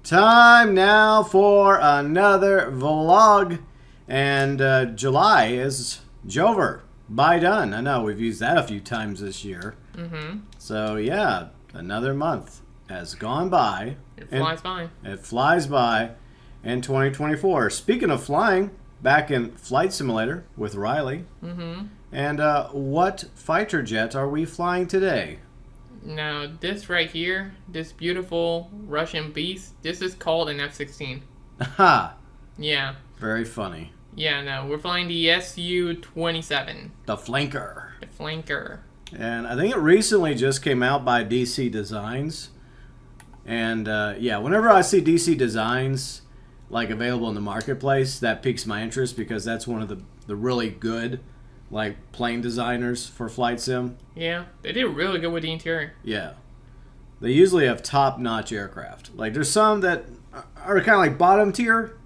Time now for another vlog. And July is Jover. By done. I know we've used that a few times this year. So yeah, another month has gone by. It flies by. It flies by in 2024. Speaking of flying, back in Flight Simulator with Riley. And what fighter jet are we flying today? Now, this right here, this beautiful Russian beast, this is called an F-16. Aha! Yeah. Very funny. Yeah, no, we're flying the Su-27. The Flanker. The Flanker. And I think it recently just came out by DC Designs. And yeah, whenever I see DC Designs like available in the marketplace, that piques my interest because that's one of the really good like plane designers for flight sim. Yeah, they did really good with the interior. Yeah. They usually have top-notch aircraft. Like there's some that are kind of like bottom tier,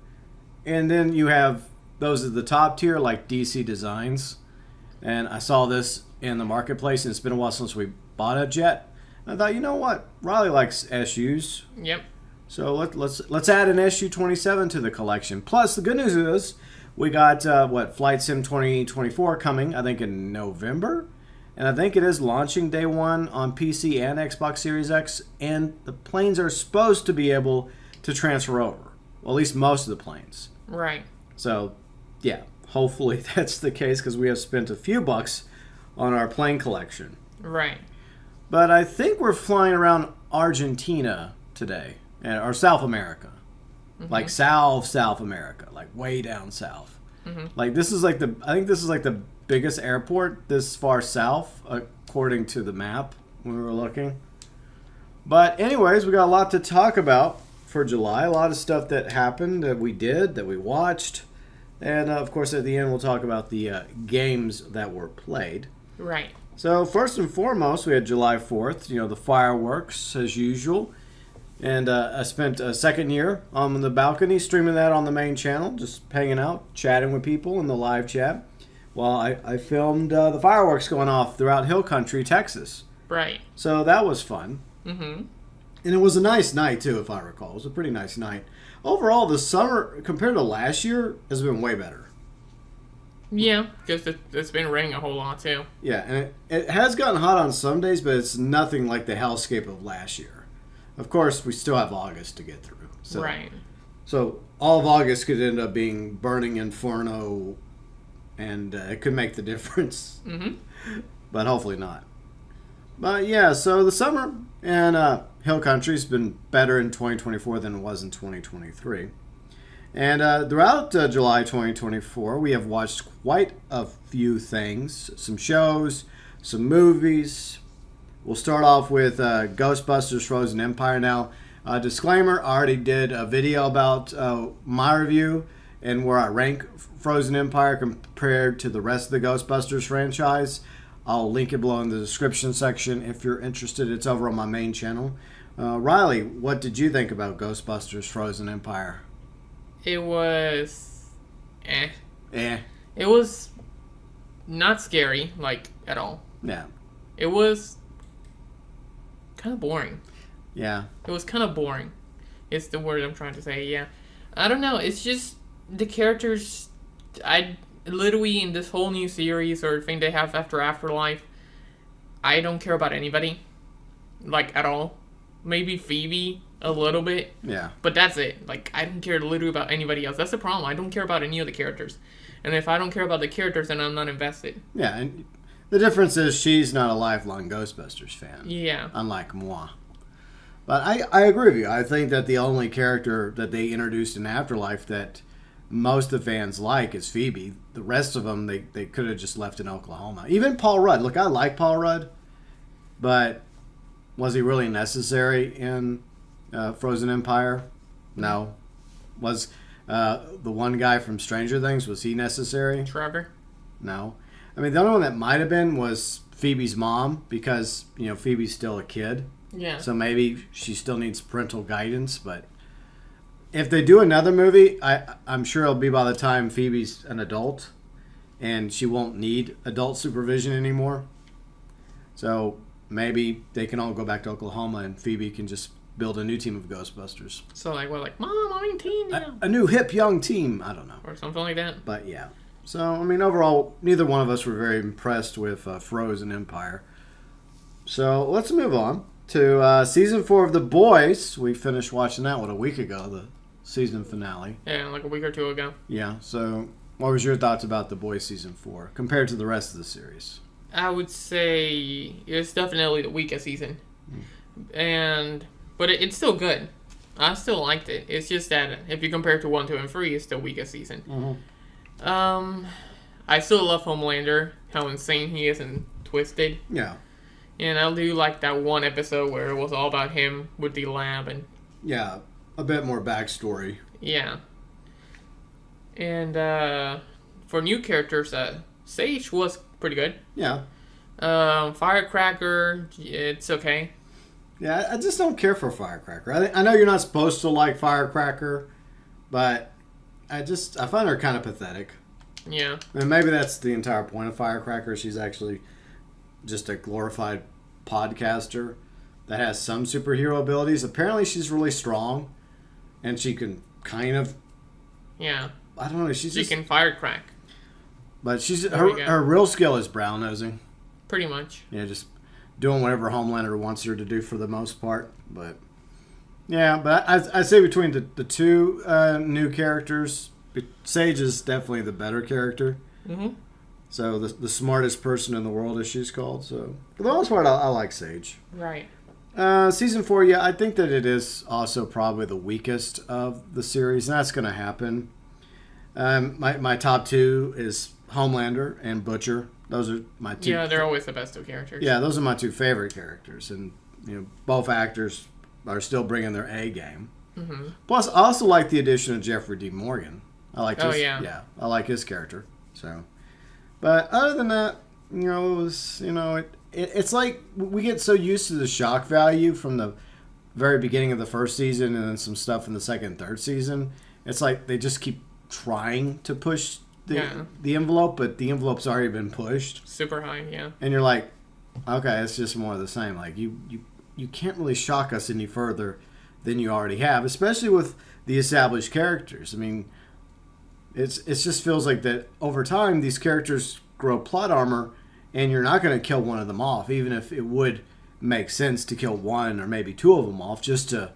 and then you have those at the top tier like DC Designs. And I saw this in the marketplace, and it's been a while since we bought a jet. And I thought, you know what? Riley likes SUs. Yep. So let's add an SU-27 to the collection. Plus, the good news is we got Flight Sim 2024 coming, I think in November, and I think it is launching day one on PC and Xbox Series X. And the planes are supposed to be able to transfer over, well, at least most of the planes. Right. So, yeah, hopefully that's the case because we have spent a few bucks on our plane collection. Right. But I think we're flying around Argentina today, or South America. Like South America, like way down south. Like this is like I think this is like the biggest airport this far south, according to the map when we were looking. But anyways, we got a lot to talk about for July. A lot of stuff that happened, that we did, that we watched. And of course at the end we'll talk about the games that were played. Right. So first and foremost, we had July 4th, the fireworks as usual. And I spent a second year on the balcony streaming that on the main channel, just hanging out, chatting with people in the live chat while I filmed the fireworks going off throughout Hill Country, Texas. Right. So that was fun. And it was a nice night, too, if I recall. It was a pretty nice night. Overall, the summer, compared to last year, has been way better. Yeah, because it's been raining a whole lot, too. Yeah, and it has gotten hot on some days, but it's nothing like the hellscape of last year. Of course, we still have August to get through. So, right. So all of August could end up being burning inferno, and it could make the difference. But hopefully not. But yeah, so the summer in Hill Country's been better in 2024 than it was in 2023. And throughout July 2024, we have watched quite a few things. Some shows, some movies. We'll start off with Ghostbusters Frozen Empire. Now, disclaimer, I already did a video about my review and where I rank Frozen Empire compared to the rest of the Ghostbusters franchise. I'll link it below in the description section if you're interested. It's over on my main channel. Riley, what did you think about Ghostbusters Frozen Empire? It was... Eh. It was not scary, like, at all. Yeah. It was kind of boring. Yeah. It was kind of boring. It's the word I'm trying to say, yeah. I don't know. It's just the characters... I literally, in this whole new series or thing they have after Afterlife, I don't care about anybody. Like, at all. Maybe Phoebe a little bit. Yeah. But that's it. Like, I don't care literally about anybody else. That's the problem. I don't care about any of the characters. And if I don't care about the characters, then I'm not invested. Yeah, and the difference is she's not a lifelong Ghostbusters fan. Yeah. Unlike moi. But I agree with you. I think that the only character that they introduced in Afterlife that most of the fans like is Phoebe. The rest of them, they could have just left in Oklahoma. Even Paul Rudd. Look, I like Paul Rudd, but was he really necessary in Frozen Empire? No. Was the one guy from Stranger Things, was he necessary? Trevor? No. I mean, the only one that might have been was Phoebe's mom because, Phoebe's still a kid. Yeah. So maybe she still needs parental guidance. But if they do another movie, I'm sure it'll be by the time Phoebe's an adult and she won't need adult supervision anymore. So maybe they can all go back to Oklahoma and Phoebe can just build a new team of Ghostbusters. So like what, like Mom, I'm in teen now, A new hip young team. I don't know, or something like that. but yeah. So I mean, overall, neither one of us were very impressed with Frozen Empire. So let's move on to season 4 of The Boys. We finished watching that a week ago, the season finale. Yeah, like a week or two ago. Yeah. So what was your thoughts about The Boys season 4 compared to the rest of the series? I would say it's definitely the weakest season, but it's still good. I still liked it. It's just that if you compare it to 1, 2, and 3, it's the weakest season. Mm-hmm. I still love Homelander, how insane he is and twisted. Yeah. And I do like that one episode where it was all about him with the lab and... Yeah, a bit more backstory. Yeah. And for new characters, Sage was pretty good. Yeah. Firecracker, it's okay. Yeah, I just don't care for Firecracker. I know you're not supposed to like Firecracker, but I find her kind of pathetic. Yeah. And maybe that's the entire point of Firecracker. She's actually just a glorified podcaster that has some superhero abilities. Apparently she's really strong, and she can kind of... Yeah. I don't know. She can firecrack. But her real skill is brown nosing. Pretty much. Yeah, just doing whatever Homelander wants her to do for the most part. But yeah, but I say between the two new characters, Sage is definitely the better character. Mm-hmm. So the smartest person in the world, as she's called. So for the most part, I like Sage. Right. Season 4, yeah, I think that it is also probably the weakest of the series, and that's going to happen. My top 2 is Homelander and Butcher. Those are my 2. Yeah, they're always the best 2 characters. Yeah, those are my 2 favorite characters, and both actors are still bringing their A game. Mm-hmm. Plus, I also like the addition of Jeffrey D. Morgan. I like his, yeah, I like his character. So, but other than that, it was it's like we get so used to the shock value from the very beginning of the first season, and then some stuff in the second and third season. It's like they just keep trying to push the envelope, but the envelope's already been pushed super high. Yeah, and you're like, okay, it's just more of the same. Like you can't really shock us any further than you already have, especially with the established characters. I mean, it just feels like that over time these characters grow plot armor, and you're not going to kill one of them off, even if it would make sense to kill one or maybe 2 of them off just to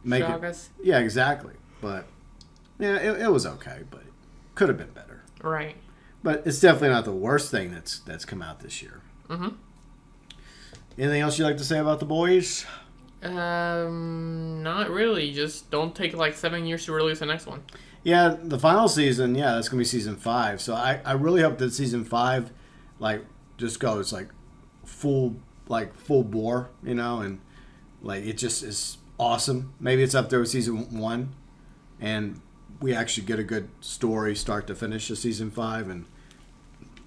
make shock it. Us. Yeah, exactly. But yeah, it was okay, but it could have been better. Right. But it's definitely not the worst thing that's come out this year. Mm-hmm. Anything else you'd like to say about The Boys? Not really. Just don't take like 7 years to release the next one. Yeah, the final season, that's going to be season 5. So I really hope that season 5, just goes, full bore, and, it just is awesome. Maybe it's up there with season 1, and we actually get a good story start to finish of season 5, and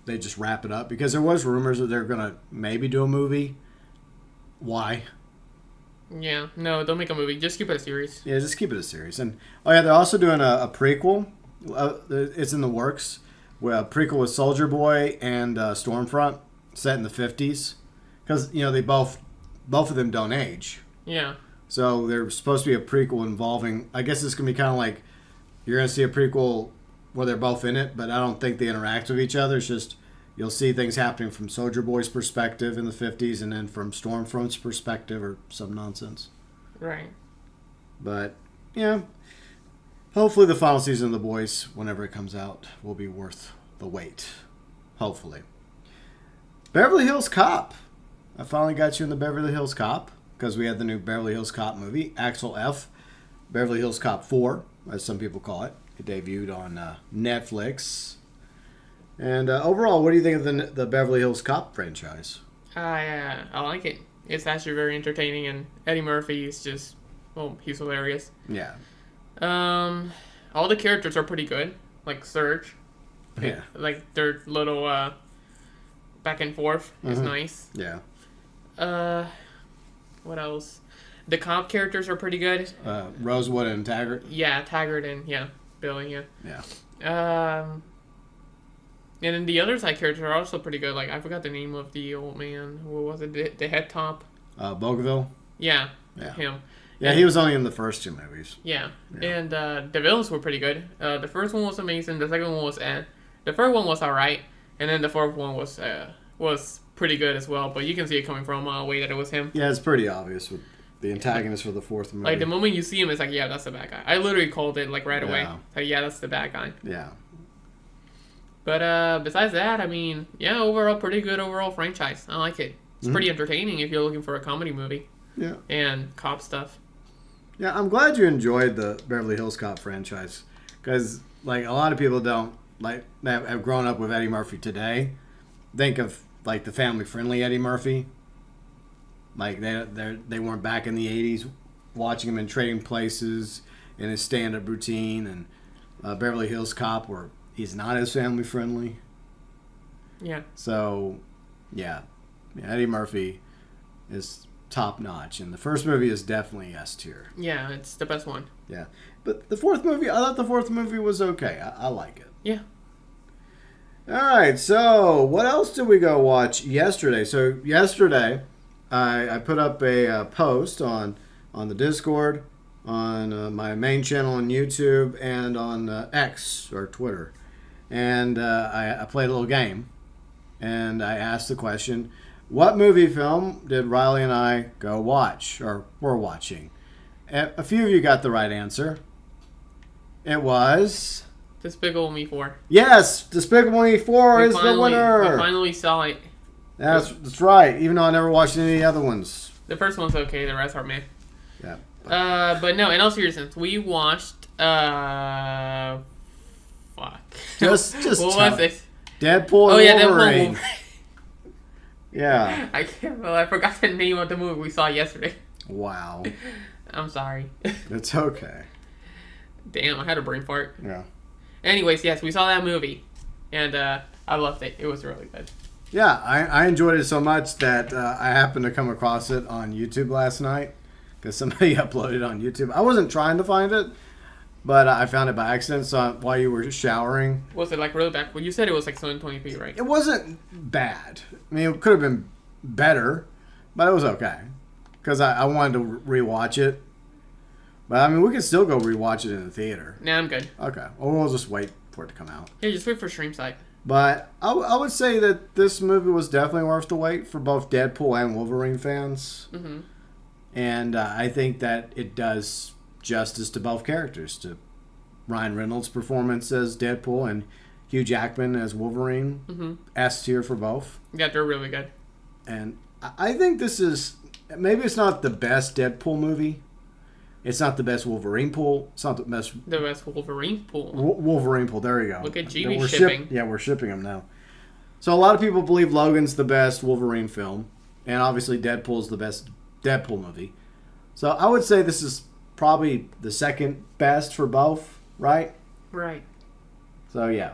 they just wrap it up. Because there was rumors that they're going to maybe do a movie. Why? Yeah, no, don't make a movie. Just keep it a series. Yeah, just keep it a series. And they're also doing a prequel. It's in the works. A prequel with Soldier Boy and Stormfront, set in the 50s, because they both of them don't age. Yeah. So there's supposed to be a prequel involving. I guess it's gonna be kind of like you're gonna see a prequel where they're both in it, but I don't think they interact with each other. It's just you'll see things happening from Soldier Boy's perspective in the 50s, and then from Stormfront's perspective, or some nonsense. Right. But yeah, hopefully the final season of The Boys, whenever it comes out, will be worth the wait. Hopefully. Beverly Hills Cop. I finally got you in the Beverly Hills Cop because we had the new Beverly Hills Cop movie, Axel F. Beverly Hills Cop 4, as some people call it. It debuted on Netflix. And overall, what do you think of the Beverly Hills Cop franchise? I like it. It's actually very entertaining, and Eddie Murphy is just, he's hilarious. Yeah. All the characters are pretty good, like Surge. Yeah. Like their little back and forth is nice. Yeah. What else? The cop characters are pretty good. Rosewood and Taggart. Yeah, Taggart and Billy. Yeah. Yeah. And then the other side characters are also pretty good. Like I forgot the name of the old man. What was it? The head top. Bogeville. Yeah. Yeah. Him. Yeah, he was only in the first two movies. Yeah. And the villains were pretty good. The first one was amazing. The second one was the third one was alright, and then the fourth one was pretty good as well. But you can see it coming from a mile away that it was him. Yeah, it's pretty obvious with the antagonist for the fourth movie. Like the moment you see him, it's like, yeah, that's the bad guy. I literally called it like right away. Yeah. Like, yeah, that's the bad guy. Yeah. But besides that, I mean, yeah, overall pretty good overall franchise. I like it. It's pretty entertaining if you're looking for a comedy movie. Yeah. And cop stuff. Yeah, I'm glad you enjoyed the Beverly Hills Cop franchise, because like a lot of people don't like that have grown up with Eddie Murphy today. Think of like the family-friendly Eddie Murphy. Like they weren't back in the '80s watching him in Trading Places in his stand-up routine, and Beverly Hills Cop, where he's not as family-friendly. Yeah. So, yeah, Eddie Murphy is top-notch, and the first movie is definitely S tier. Yeah, it's the best one. Yeah, but the fourth movie, I thought the fourth movie was okay. I like it. Yeah. All right, so what else did we go watch yesterday? So yesterday, I put up a post on the Discord, on my main channel on YouTube, and on X or Twitter, and I played a little game, and I asked the question, what movie film did Riley and I go watch, or were watching? A few of you got the right answer. It was... Despicable Me 4. Yes! Despicable Me 4 is the winner! We finally saw it. That's right, even though I never watched any of the other ones. The first one's okay, the rest are meh. Yeah. But no, in all seriousness, we watched, fuck. Just what was it? Deadpool and Wolverine. Deadpool Wolverine. Yeah. I can't remember. I forgot the name of the movie we saw yesterday. Wow. I'm sorry. It's okay. Damn, I had a brain fart. Yeah. Anyways, yes, we saw that movie. And I loved it. It was really good. Yeah, I enjoyed it so much that I happened to come across it on YouTube last night, because somebody uploaded it on YouTube. I wasn't trying to find it, but I found it by accident. So while you were showering, Was it like really bad? Well, you said it was like 720p, right? it wasn't bad. I mean, it could have been better, but it was okay, because I wanted to rewatch it. But I mean, we can still go rewatch it in the theater. Nah, I'm good. Okay, or we'll just wait for it to come out. Yeah, just wait for stream site. But I would say that this movie was definitely worth the wait for both Deadpool and Wolverine fans. Mm-hmm. And I think that it does justice to both characters, to Ryan Reynolds' performance as Deadpool and Hugh Jackman as Wolverine. Mm-hmm. S tier for both. Yeah, they're really good. And I think this is, maybe it's not the best Deadpool movie. It's not the best Wolverine pool. It's not the best... The best Wolverine pool. Wolverine pool, there you go. Look at GB shipping. We're shipping them now. So a lot of people believe Logan's the best Wolverine film. And obviously Deadpool's the best Deadpool movie. So I would say this is probably the second best for both, right? Right. So yeah.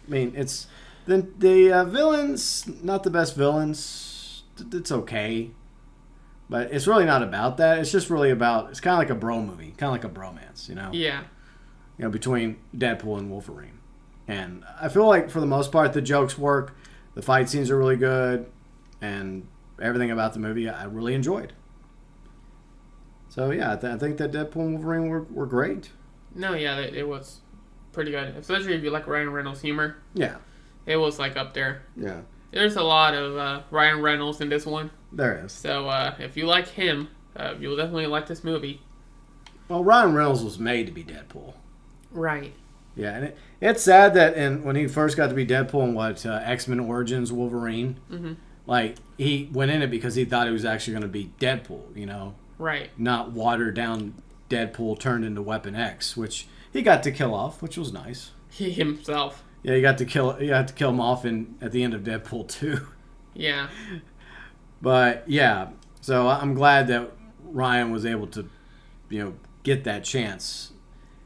I mean, it's... The villains, not the best villains. It's okay. But it's really not about that. It's just really about... It's kind of like a bro movie. Kind of like a bromance, you know? Yeah. You know, between Deadpool and Wolverine. And I feel like, for the most part, the jokes work. The fight scenes are really good. And everything about the movie I really enjoyed. So, yeah, I think that Deadpool and Wolverine were great. No, yeah, it was pretty good. Especially if you like Ryan Reynolds' humor. Yeah. It was, like, up there. Yeah. There's a lot of Ryan Reynolds in this one. There is. So, if you like him, you'll definitely like this movie. Well, Ryan Reynolds was made to be Deadpool. Right. Yeah, and it's sad that when he first got to be Deadpool in X-Men Origins Wolverine, like, he went in it because he thought he was actually going to be Deadpool, you know? Right. Not watered down Deadpool turned into Weapon X, which he got to kill off, which was nice. He himself. Yeah, you had to kill him off at the end of Deadpool 2. Yeah. But yeah, so I'm glad that Ryan was able to, you know, get that chance.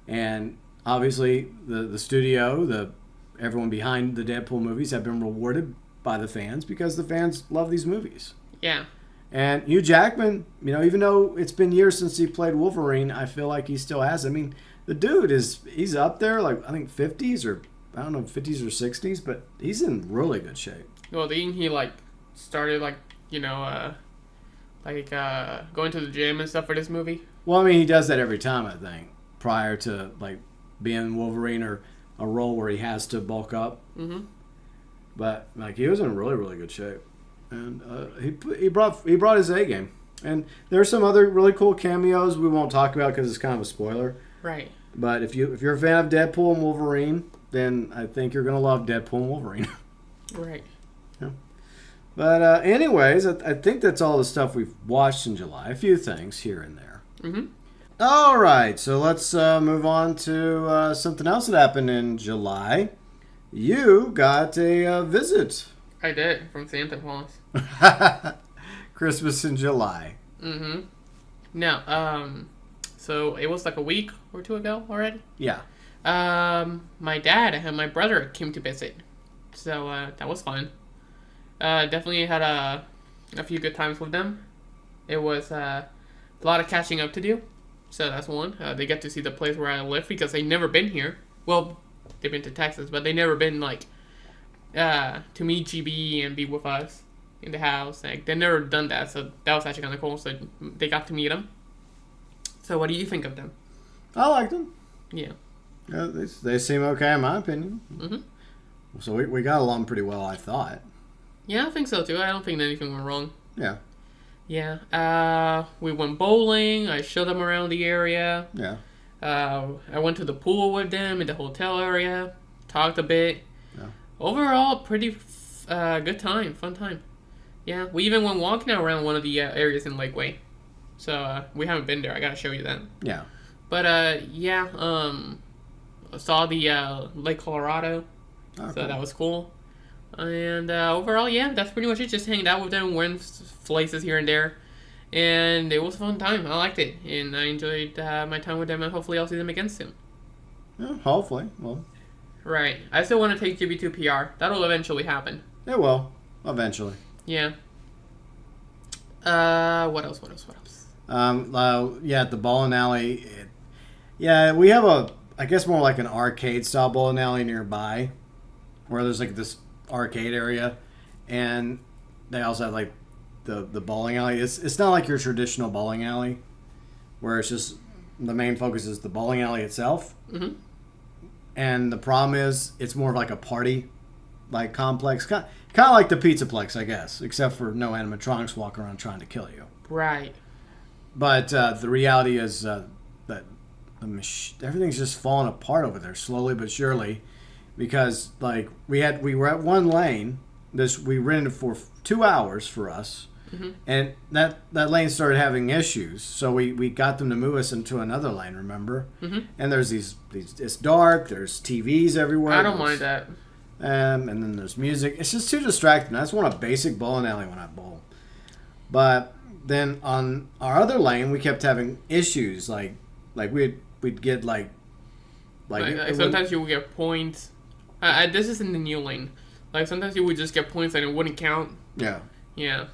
And obviously the studio, everyone behind the Deadpool movies have been rewarded by the fans because the fans love these movies. Yeah. And Hugh Jackman, you know, even though it's been years since he played Wolverine, I feel like he still has. I mean, the dude he's up there, like, I think 50s or, I don't know, 50s or 60s, but he's in really good shape. Well, didn't he, like, started, like, you know, going to the gym and stuff for this movie? Well, I mean, he does that every time, I think, prior to like being Wolverine or a role where he has to bulk up. Mm-hmm. But like he was in really, really good shape, and he brought his A game. And there's some other really cool cameos we won't talk about because it's kind of a spoiler. Right. But if you're a fan of Deadpool and Wolverine, then I think you're gonna love Deadpool and Wolverine. Right. Yeah. But anyways, I think that's all the stuff we've watched in July. A few things here and there. Mm-hmm. All right, so let's move on to something else that happened in July. You got a visit. I did, from Santa Claus. Christmas in July. Mm-hmm. No, so it was like a week or two ago already. Yeah. My dad and my brother came to visit. So, that was fun. Definitely had a few good times with them. It was a lot of catching up to do. So that's one. They get to see the place where I live because they've never been here. Well, they've been to Texas, but they've never been, like, to meet GB and be with us in the house. Like, they've never done that, so that was actually kind of cool. So they got to meet them. So what do you think of them? I liked them. Yeah. They seem okay in my opinion. Mm-hmm. So we got along pretty well, I thought. Yeah, I think so, too. I don't think anything went wrong. Yeah. Yeah. We went bowling. I showed them around the area. Yeah. I went to the pool with them in the hotel area. Talked a bit. Yeah. Overall, pretty good time. Fun time. Yeah. We even went walking around one of the areas in Lakeway. So, we haven't been there. I gotta show you that. Yeah. But, yeah. I saw the Lake Colorado. Oh, so cool. that was cool. And overall, yeah, that's pretty much it. Just hanging out with them, went places here and there. And it was a fun time. I liked it. And I enjoyed my time with them. And hopefully I'll see them again soon. Yeah, hopefully. Well, Right. I still want to take GB to PR. That'll eventually happen. it will. Eventually. Yeah. What else? Yeah, at the bowling alley. We have I guess more like an arcade style bowling alley nearby, where there's like this arcade area, and they also have like the bowling alley. It's not like your traditional bowling alley, where it's just the main focus is the bowling alley itself. Mm-hmm. And the problem is it's more of like a party like complex, kind of like the Pizzaplex, I guess, except for no animatronics walking around trying to kill you. Right. But the reality is that everything's just falling apart over there slowly but surely, because like we were at one lane. We rented for 2 hours for us, mm-hmm. and that lane started having issues. So we got them to move us into another lane. Remember? Mm-hmm. And there's these. It's dark. There's TVs everywhere. I don't mind that. And then there's music. It's just too distracting. I just want a basic bowling alley when I bowl. But then on our other lane, we kept having issues. Like we'd get like sometimes you would get points. This is in the new lane. Like sometimes you would just get points and it wouldn't count. Yeah. Yeah.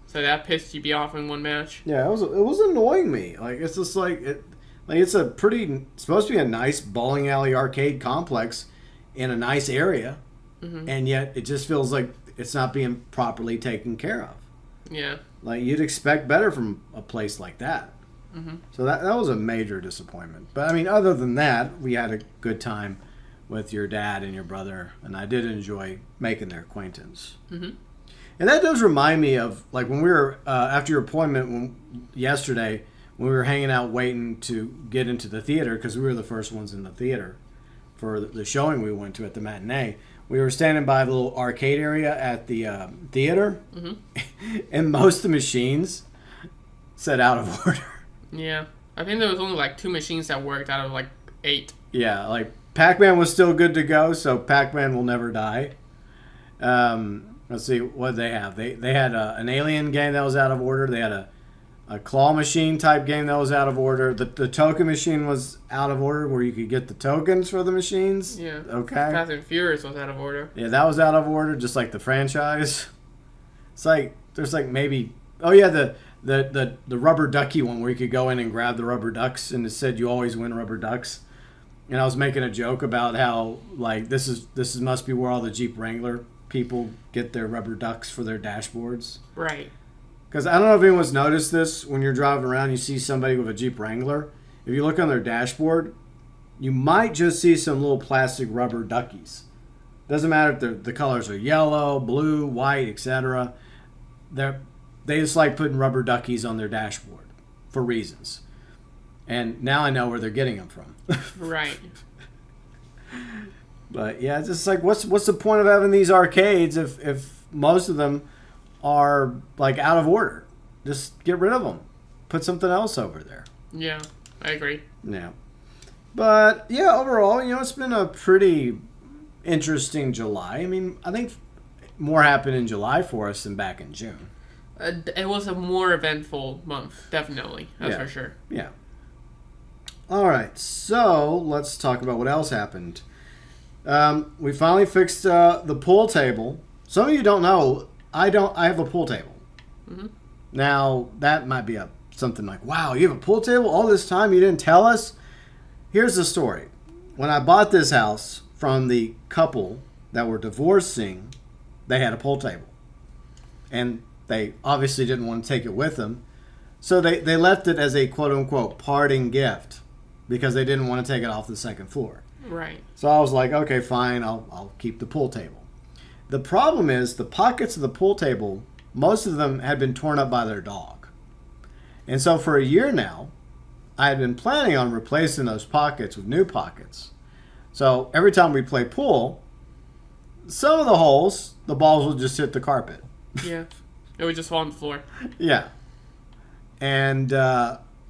So that pissed GB off in one match. Yeah, it was annoying me. Like it's just it's supposed to be a nice bowling alley arcade complex in a nice area, mm-hmm. and yet it just feels like it's not being properly taken care of. Yeah. Like you'd expect better from a place like that. Mm-hmm. So that was a major disappointment. But I mean, other than that, we had a good time with your dad and your brother, and I did enjoy making their acquaintance. Mm-hmm. And that does remind me of like when we were after your appointment yesterday, when we were hanging out waiting to get into the theater because we were the first ones in the theater for the showing we went to at the matinee. We were standing by the little arcade area at the theater, mm-hmm. and most of the machines said out of order. Yeah. I think there was only like 2 machines that worked out of like 8. Yeah, like Pac-Man was still good to go, so Pac-Man will never die. Let's see what they have. They had an alien game that was out of order. They had a claw machine type game that was out of order. The token machine was out of order, where you could get the tokens for the machines. Yeah. Okay. Fast and Furious was out of order. Yeah, that was out of order, just like the franchise. It's like there's like maybe the rubber ducky one where you could go in and grab the rubber ducks, and it said you always win rubber ducks. And I was making a joke about how like this must be where all the Jeep Wrangler people get their rubber ducks for their dashboards. Right. Because I don't know if anyone's noticed this when you're driving around, you see somebody with a Jeep Wrangler. If you look on their dashboard, you might just see some little plastic rubber duckies. Doesn't matter if the colors are yellow, blue, white, etc. They just like putting rubber duckies on their dashboard for reasons. And now I know where they're getting them from. Right. But yeah, it's just like, what's the point of having these arcades if most of them are like out of order? Just get rid of them. Put something else over there. Yeah, I agree. Yeah. But yeah, overall, it's been a pretty interesting July. I mean, I think more happened in July for us than back in June. It was a more eventful month, definitely. That's for sure. Yeah. All right, so let's talk about what else happened. We finally fixed the pool table. Some of you don't know, I have a pool table. Mm-hmm. Now, that might be something like, wow, you have a pool table all this time? You didn't tell us? Here's the story. When I bought this house from the couple that were divorcing, they had a pool table. And they obviously didn't want to take it with them. So they left it as a quote-unquote parting gift because they didn't want to take it off the second floor. Right. So I was like, okay, fine, I'll keep the pool table. The problem is the pockets of the pool table, most of them had been torn up by their dog. And so for a year now, I had been planning on replacing those pockets with new pockets. So every time we play pool, some of the holes, the balls will just hit the carpet. Yeah. It would just fall on the floor. Yeah. And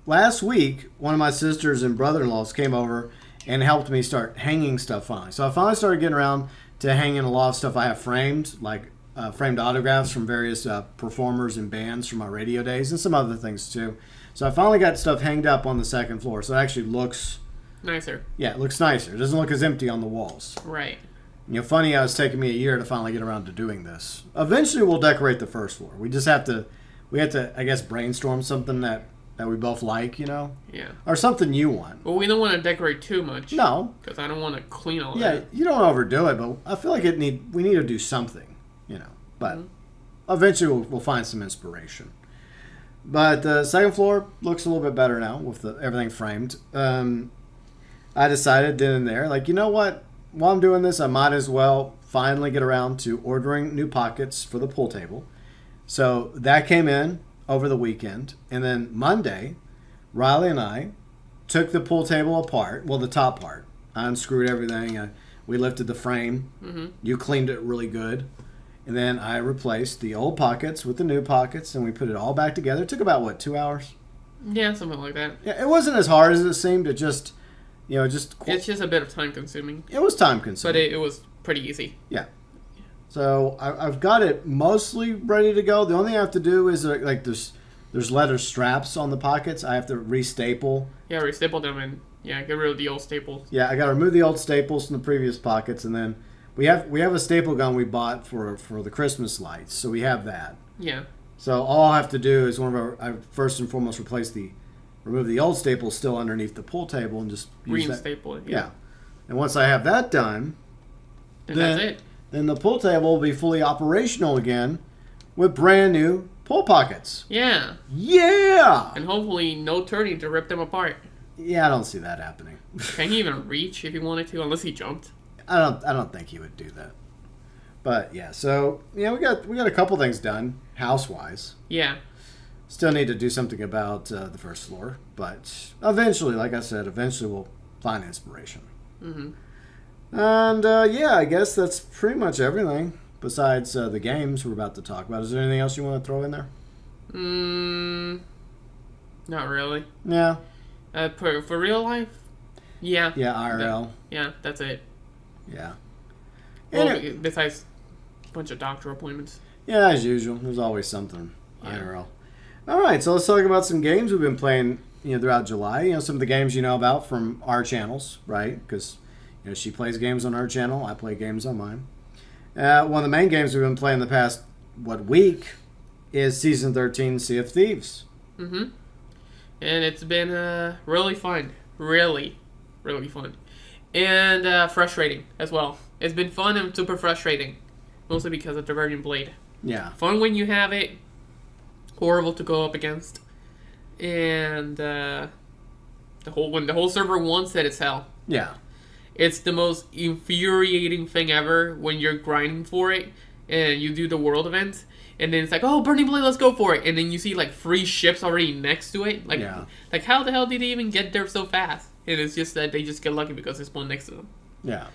last week, one of my sisters and brother-in-laws came over and helped me start hanging stuff finally. So I finally started getting around to hanging a lot of stuff I have framed, like framed autographs from various performers and bands from my radio days and some other things too. So I finally got stuff hanged up on the second floor. So it actually looks nicer. Yeah, it looks nicer. It doesn't look as empty on the walls. Right. Funny how it's taken me a year to finally get around to doing this. Eventually we'll decorate the first floor. We have to, I guess, brainstorm something that we both like, Yeah. Or something you want. Well, we don't want to decorate too much. No. Because I don't want to clean all that. Yeah, you don't overdo it, but I feel like we need to do something, But eventually we'll find some inspiration. But the second floor looks a little bit better now with everything framed. I decided then and there, like, you know what? While I'm doing this, I might as well finally get around to ordering new pockets for the pool table. So that came in over the weekend. And then Monday, Riley and I took the pool table apart. Well, the top part. I unscrewed everything. We lifted the frame. Mm-hmm. You cleaned it really good. And then I replaced the old pockets with the new pockets, and we put it all back together. It took about, 2 hours? Yeah, something like that. Yeah, it wasn't as hard as it seemed. It just, it's just a bit of time consuming. It was time consuming. But it was pretty easy. Yeah. So I've got it mostly ready to go. The only thing I have to do is, like, there's leather straps on the pockets. I have to restaple. Yeah, restaple them and, get rid of the old staples. Yeah, I got to remove the old staples from the previous pockets, and then we have a staple gun we bought for the Christmas lights, so we have that. Yeah. So all I have to do is I first and foremost remove the old staples still underneath the pool table and just use reinstaple it. Yeah. And once I have that done, then that's it. Then the pool table will be fully operational again with brand new pool pockets. Yeah. Yeah. And hopefully no turning to rip them apart. Yeah, I don't see that happening. Can he even reach if he wanted to, unless he jumped? I don't think he would do that. But yeah, so we got a couple things done house-wise. Yeah. Still need to do something about the first floor, but eventually, like I said, we'll find inspiration. Mm-hmm. And I guess that's pretty much everything besides the games we're about to talk about. Is there anything else you want to throw in there? Not really. Yeah. For real life? Yeah. Yeah, IRL. That's it. Yeah. Well, besides a bunch of doctor appointments. Yeah, as usual. There's always something IRL. All right, so let's talk about some games we've been playing throughout July. Some of the games you know about from our channels, right? Because she plays games on her channel. I play games on mine. One of the main games we've been playing the past, week is Season 13 Sea of Thieves. Mm-hmm. And it's been really fun. Really, really fun. And frustrating as well. It's been fun and super frustrating. Mostly because of the Divergent Blade. Yeah. Fun when you have it. horrible to go up against. And when the whole server wants it, it's hell. Yeah. It's the most infuriating thing ever when you're grinding for it and you do the world events. And then it's like, oh, Burning Blade, let's go for it. And then you see, like, 3 ships already next to it. Like, like how the hell did they even get there so fast? And it's just that they just get lucky because there's one next to them. Yeah.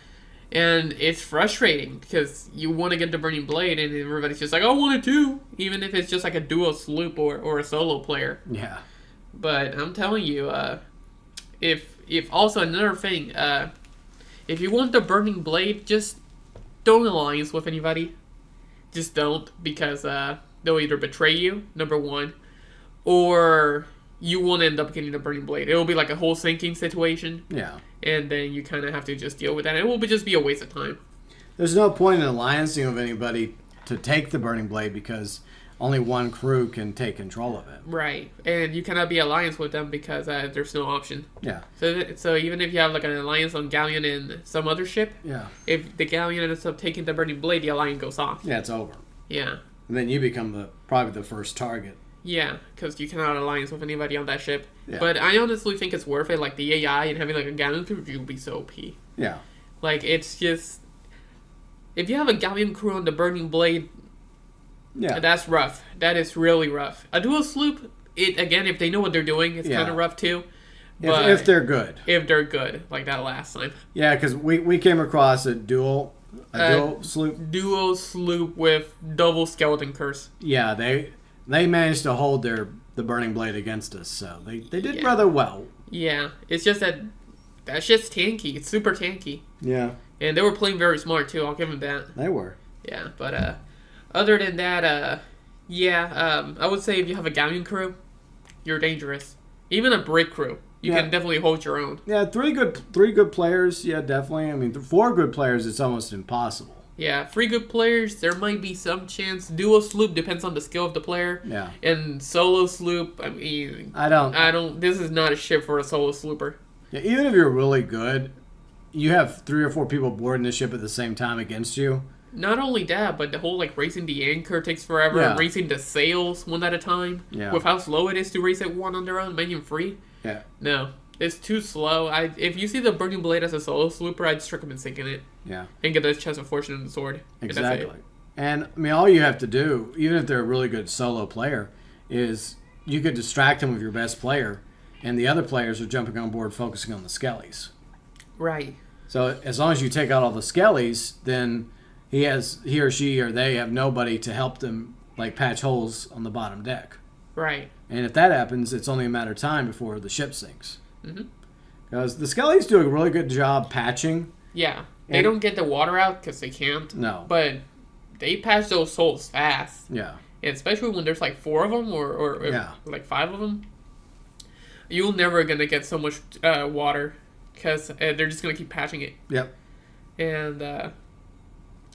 And it's frustrating because you want to get the Burning Blade and everybody's just like, I want it too. Even if it's just like a duo sloop or a solo player. Yeah. But I'm telling you, if also another thing, if you want the Burning Blade, just don't alliance with anybody. Just don't, because they'll either betray you, number one, or you won't end up getting the Burning Blade. It'll be like a whole sinking situation. Yeah. And then you kind of have to just deal with that. It will just be a waste of time. There's no point in alliancing with anybody to take the Burning Blade because only one crew can take control of it. Right. And you cannot be alliance with them because there's no option. Yeah. So even if you have like an alliance on Galleon and some other ship, if the Galleon ends up taking the Burning Blade, the alliance goes off. Yeah, it's over. Yeah. And then you become probably the first target. Yeah, because you cannot alliance with anybody on that ship. Yeah. But I honestly think it's worth it. Like the AI and having like a Galleon crew would be so OP. Yeah. Like it's just, if you have a Galleon crew on the Burning Blade, that's rough. That is really rough. A dual sloop, again, if they know what they're doing, it's kind of rough too. But if they're good. If they're good, like that last time. Yeah, because we came across a dual sloop. Duo sloop with double skeleton curse. Yeah, they managed to hold the Burning Blade against us, so they did rather well. Yeah, it's just that shit's tanky. It's super tanky. Yeah. And they were playing very smart too. I'll give them that. They were. Yeah, but other than that, I would say if you have a Galleon crew, you're dangerous. Even a brick crew, you can definitely hold your own. Yeah, three good players. Yeah, definitely. I mean, 4 good players, it's almost impossible. Yeah, 3 good players, there might be some chance. Duo sloop depends on the skill of the player. Yeah. And solo sloop, I mean, I don't. This is not a ship for a solo slooper. Yeah, even if you're really good, you have 3 or 4 people boarding the ship at the same time against you. Not only that, but the whole like raising the anchor takes forever. And raising the sails one at a time. Yeah. With how slow it is to raise it one on their own, making free. Yeah. No, it's too slow. If you see the Burning Blade as a solo slooper, I'd just recommend sinking it. Yeah. And get the Chest of Fortune and the sword. Exactly. And I mean, all you have to do, even if they're a really good solo player, is you could distract them with your best player, and the other players are jumping on board, focusing on the skellies. Right. So as long as you take out all the skellies, then he or she or they have nobody to help them like patch holes on the bottom deck. Right. And if that happens, it's only a matter of time before the ship sinks. Mm-hmm. Because the skellies do a really good job patching. Yeah. They don't get the water out because they can't. No. But they patch those holes fast. Yeah. And especially when there's like 4 of them or like 5 of them. You're never going to get so much water because they're just going to keep patching it. Yep. And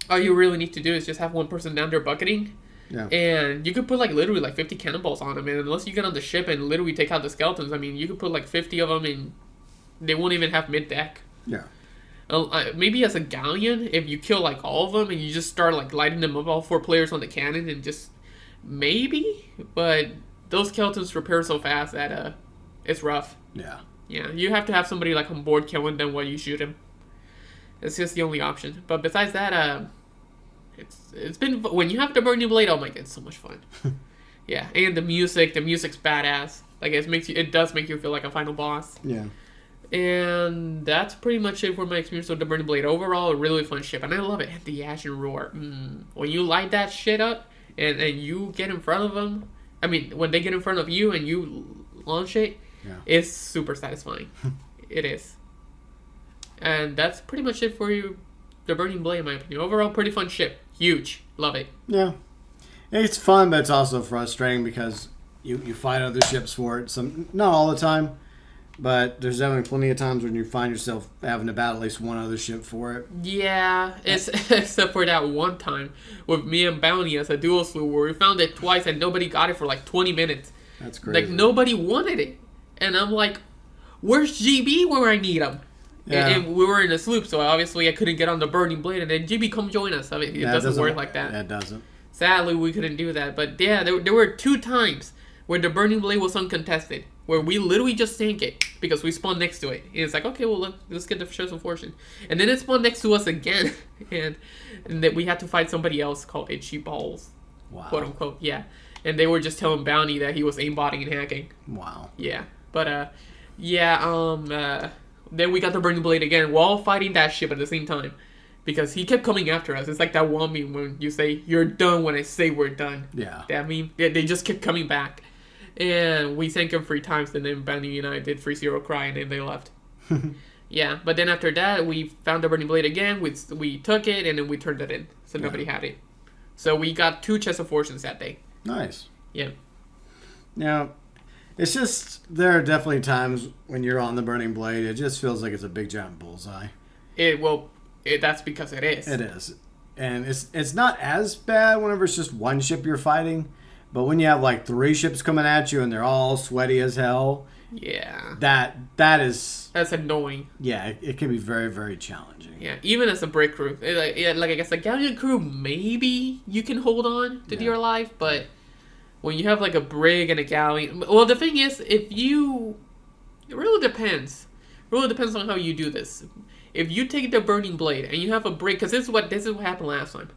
all you really need to do is just have one person down there bucketing. Yeah. And you could put like literally like 50 cannonballs on them. And unless you get on the ship and literally take out the skeletons, I mean, you could put like 50 of them and they won't even have mid-deck. Yeah. Maybe as a galleon, if you kill like all of them and you just start like lighting them up, all 4 players on the cannon, and just maybe, but those skeletons repair so fast that it's rough. Yeah. Yeah, you have to have somebody like on board killing them while you shoot him. It's just the only option. But besides that, it's been, when you have the Burning Blade, oh my god, it's so much fun. Yeah, and the music's badass. Like it does make you feel like a final boss. Yeah. And that's pretty much it for my experience with the Burning Blade. Overall, a really fun ship, and I love it. The Ashen Roar. When you light that shit up, and you get in front of them, I mean, when they get in front of you and you launch it, it's super satisfying. It is. And that's pretty much it for you, the Burning Blade, in my opinion. Overall, pretty fun ship. Huge. Love it. Yeah. It's fun, but it's also frustrating because you fight other ships for it. Not all the time. But there's definitely plenty of times when you find yourself having to battle at least one other ship for it. Yeah, except for that one time with me and Bounty as a dual sloop where we found it twice and nobody got it for like 20 minutes. That's crazy. Like, nobody wanted it. And I'm like, where's GB where I need him? Yeah. And we were in a sloop, so obviously I couldn't get on the Burning Blade, and then GB come join us. I mean, it doesn't work like that. Yeah, it doesn't. Sadly, we couldn't do that. But yeah, there were 2 times where the Burning Blade was uncontested, where we literally just sank it because we spawned next to it. And it's like, okay, well, let's get the Chest of Fortune. And then it spawned next to us again, and that we had to fight somebody else called Itchy Balls. Wow. Quote unquote, yeah. And they were just telling Bounty that he was aimbotting and hacking. Wow. Yeah. But, then we got the Burning Blade again while fighting that ship at the same time. Because he kept coming after us. It's like that one meme when you say, "You're done when I say we're done." Yeah. That meme. They just kept coming back. And we sank him 3 times, and then Bounty and I did 3-0 cry, and then they left. Yeah, but then after that, we found the Burning Blade again. We took it, and then we turned it in. So nobody had it. So we got 2 Chests of Fortunes that day. Nice. Yeah. Now, it's just, there are definitely times when you're on the Burning Blade, it just feels like it's a big giant bullseye. That's because it is. It is. And it's not as bad whenever it's just one ship you're fighting. But when you have like 3 ships coming at you and they're all sweaty as hell, yeah, that's annoying. Yeah, it can be very, very challenging. Yeah, even as a break crew, like I guess the galleon crew, maybe you can hold on to your life, but when you have like a brig and a galleon, well, the thing is, it really depends. It really depends on how you do this. If you take the Burning Blade and you have a brig, because this is what happened last time.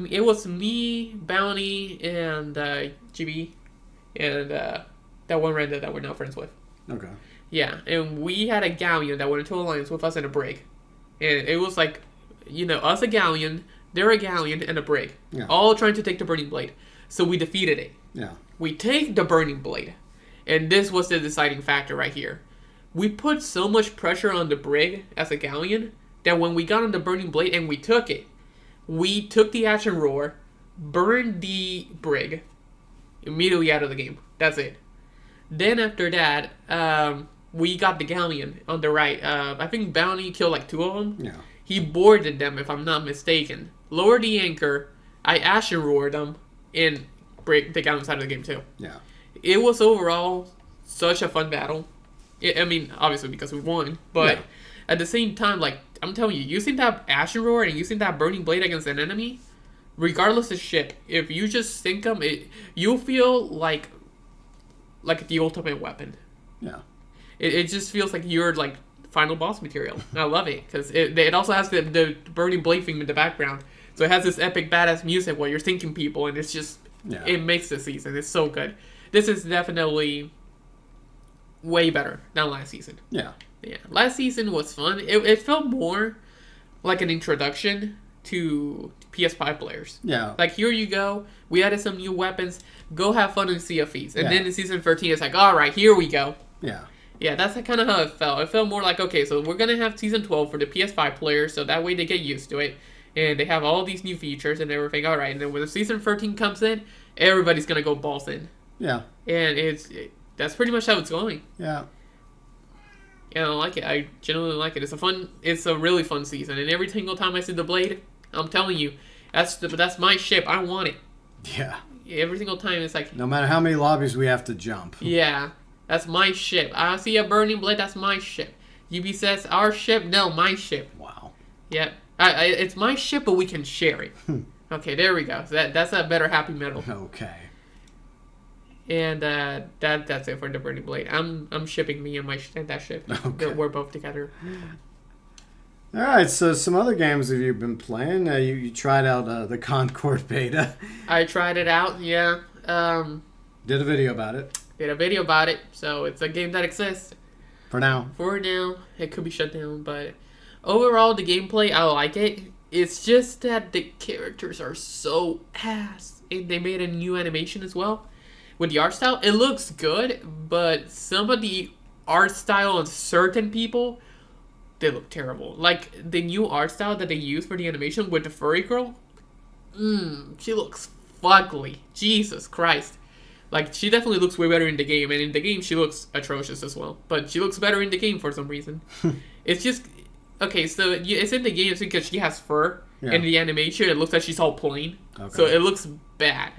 It was me, Bounty, and GB, and that one random that we're now friends with. Okay. Yeah, and we had a galleon that went into alliance with us in a brig. And it was like, us a galleon, they're a galleon, and a brig. Yeah. All trying to take the Burning Blade. So we defeated it. Yeah. We take the Burning Blade. And this was the deciding factor right here. We put so much pressure on the brig as a galleon that when we got on the Burning Blade and we took it, we took the action roar, burned the brig, immediately out of the game. That's it. Then after that, we got the galleon on the right. I think Bounty killed like 2 of them. Yeah. He boarded them, if I'm not mistaken. Lowered the anchor. I action roared them and break the galleon side of the game too. Yeah. It was overall such a fun battle. I mean, obviously because we won, but at the same time, like, I'm telling you, using that Ashen Roar and using that Burning Blade against an enemy, regardless of ship, if you just sink them, you'll feel like the ultimate weapon. Yeah. It just feels like you're, like, final boss material. I love it, because it also has the Burning Blade theme in the background. So it has this epic badass music while you're sinking people, and it's just, it makes the season. It's so good. This is definitely way better than last season. Yeah. Yeah. Last season was fun. It felt more like an introduction to PS5 players. Yeah. Like, here you go. We added some new weapons. Go have fun in Sea of Thieves. And then in Season 13, it's like, all right, here we go. Yeah. Yeah, that's kind of how it felt. It felt more like, okay, so we're going to have Season 12 for the PS5 players, so that way they get used to it. And they have all these new features and everything. All right, and then when the Season 13 comes in, everybody's going to go balls in. Yeah. And that's pretty much how it's going. Yeah. Yeah, I like it. I genuinely like it. It's a really fun season. And every single time I see the Blade, I'm telling you, that's my ship. I want it. Yeah. Every single time it's like, no matter how many lobbies we have to jump. Yeah. That's my ship. I see a Burning Blade, that's my ship. UB says, our ship? No, my ship. Wow. Yep. It's my ship, but we can share it. Okay, there we go. So that's a better happy metal. Okay. And that's it for the Burning Blade. I'm shipping me and that ship. Okay. We're both together. All right, so some other games have you been playing? You tried out the Concord beta. I tried it out, yeah. Did a video about it. Did a video about it, so it's a game that exists. For now. For now. It could be shut down, but overall, the gameplay, I like it. It's just that the characters are so ass. And they made a new animation as well. With the art style, it looks good, but some of the art style on certain people, they look terrible. Like, the new art style that they use for the animation with the furry girl, she looks fugly. Jesus Christ. Like, she definitely looks way better in the game, and in the game, she looks atrocious as well. But she looks better in the game for some reason. It's just... Okay, so it's in the game because she has fur. Yeah. In the animation, it looks like she's all plain. Okay. So it looks bad.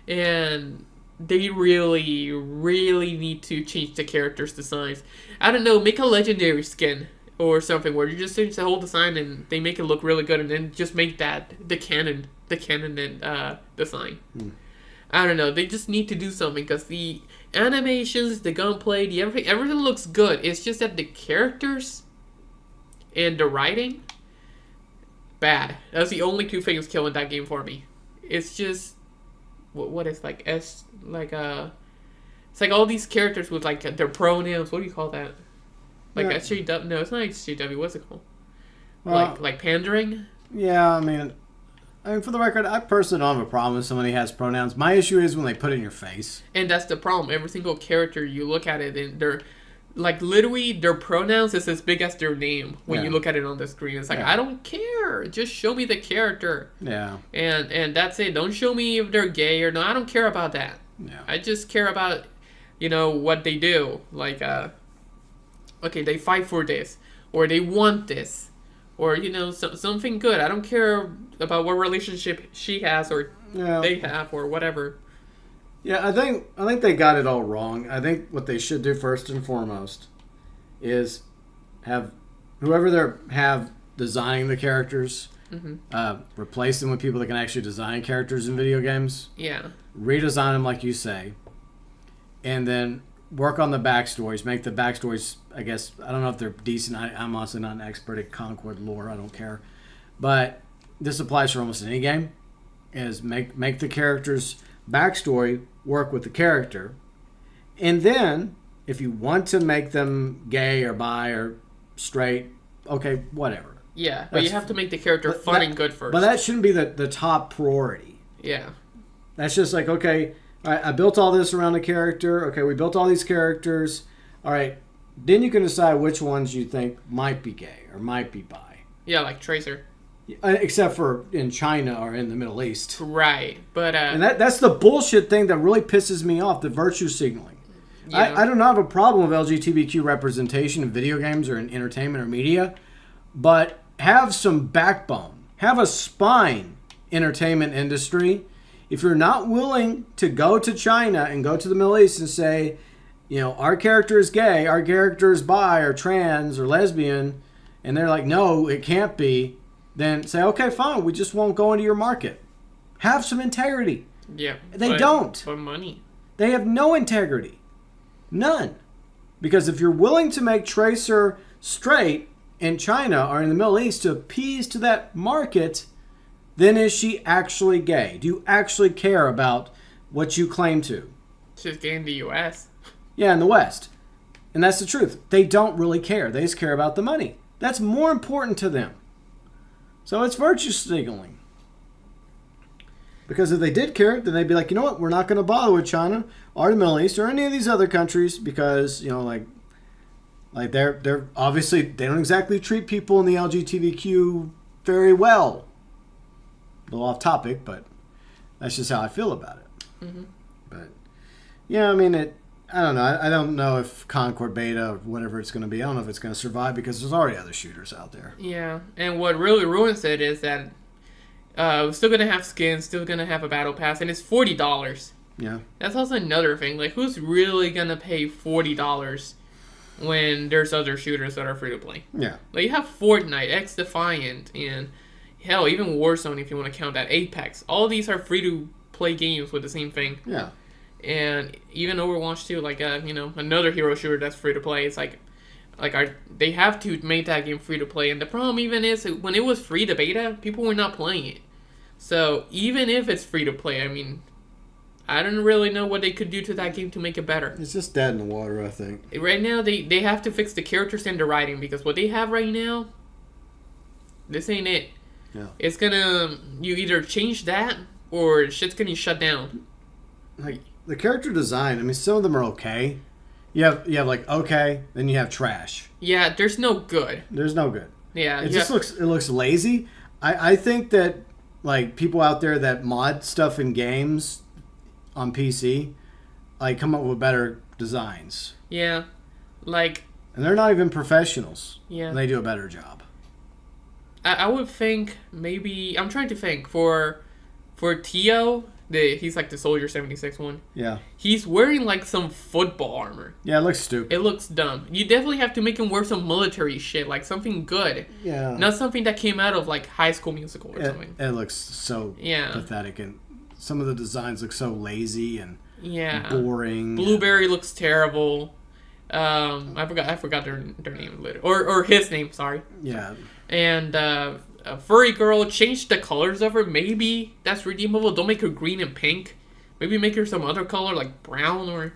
And they really, really need to change the characters' designs. I don't know, make a legendary skin or something where you just change the whole design and they make it look really good, and then just make that the canon the canon design. I don't know. They just need to do something because the animations, the gunplay, everything looks good. It's just that the characters and the writing, bad. That's the only two things killing that game for me. It's just what is like it's like all these characters with like their pronouns. What do you call that? Like SJW? No, it's not SJW. What's it called? Like pandering. Yeah, I mean, for the record, I personally don't have a problem with somebody who has pronouns. My issue is when they put it in your face. And that's the problem. Every single character, you look at it, and they're like literally their pronouns is as big as their name when you look at it on the screen. It's like I don't care. Just show me the character. Yeah. And that's it. Don't show me if they're gay or no. I don't care about that. Yeah. I just care about what they do. Like okay, they fight for this, or they want this, or something good. I don't care about what relationship she has or they have or whatever. Yeah, I think they got it all wrong. I think what they should do first and foremost is have whoever they have designing the characters replace them with people that can actually design characters in video games. Yeah. Redesign them like you say, and then work on the backstories. Make the backstories, I guess, I don't know if they're decent. I'm honestly not an expert at Concord lore. I don't care. But this applies for almost any game, is make the character's backstory work with the character. And then, if you want to make them gay or bi or straight, okay, whatever. Yeah, but you have to make the character fun and good first. But that shouldn't be the top priority. Yeah. That's just like, okay, all right, I built all this around the character. Okay, we built all these characters. All right, then you can decide which ones you think might be gay or might be bi. Yeah, like Tracer. Except for in China or in the Middle East. Right, but... and that's the bullshit thing that really pisses me off, the virtue signaling. Yeah. I do not have a problem with LGBTQ representation in video games or in entertainment or media, but have some backbone. Have a spine, entertainment industry. If you're not willing to go to China and go to the Middle East and say, our character is gay, our character is bi or trans or lesbian, and they're like, no, it can't be, then say, okay, fine, we just won't go into your market. Have some integrity. Yeah. They don't. For money. They have no integrity. None. Because if you're willing to make Tracer straight in China or in the Middle East to appease to that market, then is she actually gay? Do you actually care about what you claim to? She's gay in the U.S. Yeah, in the West. And that's the truth. They don't really care. They just care about the money. That's more important to them. So it's virtue signaling. Because if they did care, then they'd be like, you know what? We're not going to bother with China or the Middle East or any of these other countries because, like they're obviously, they don't exactly treat people in the LGBTQ very well. A little off topic, but that's just how I feel about it. Mm-hmm. But yeah, I mean, I don't know. I don't know if Concord Beta or whatever it's going to be. I don't know if it's going to survive because there's already other shooters out there. Yeah, and what really ruins it is that we're still going to have skins, still going to have a battle pass, and it's $40. Yeah. That's also another thing. Like, who's really going to pay $40 when there's other shooters that are free to play? Yeah. Like, you have Fortnite, X Defiant, and hell, even Warzone if you want to count that, Apex. All these are free to play games with the same thing. Yeah. And even Overwatch too, like another hero shooter that's free to play. It's they have to make that game free to play. And the problem even is when it was free to beta, people were not playing it. So even if it's free to play, I mean, I don't really know what they could do to that game to make it better. It's just dead in the water, I think. Right now, they have to fix the characters and the writing because what they have right now, this ain't it. Yeah. It's gonna you either change that or shit's gonna shut down. Like the character design, I mean, some of them are okay. You have like okay, then you have trash. Yeah, there's no good. There's no good. Yeah, it just looks lazy. I think that like people out there that mod stuff in games on PC, like come up with better designs. Yeah, like. And they're not even professionals. Yeah. And they do a better job. I would think maybe I'm trying to think for Tio He's like the Soldier 76 one. Yeah. He's wearing like some football armor. Yeah, it looks stupid. It looks dumb. You definitely have to make him wear some military shit, like something good. Yeah. Not something that came out of like High School Musical or something. It looks so pathetic, and some of the designs look so lazy and boring. Blueberry looks terrible. I forgot their name later. Or his name, sorry. Yeah. And a furry girl, change the colors of her. Maybe that's redeemable. Don't make her green and pink. Maybe make her some other color like brown or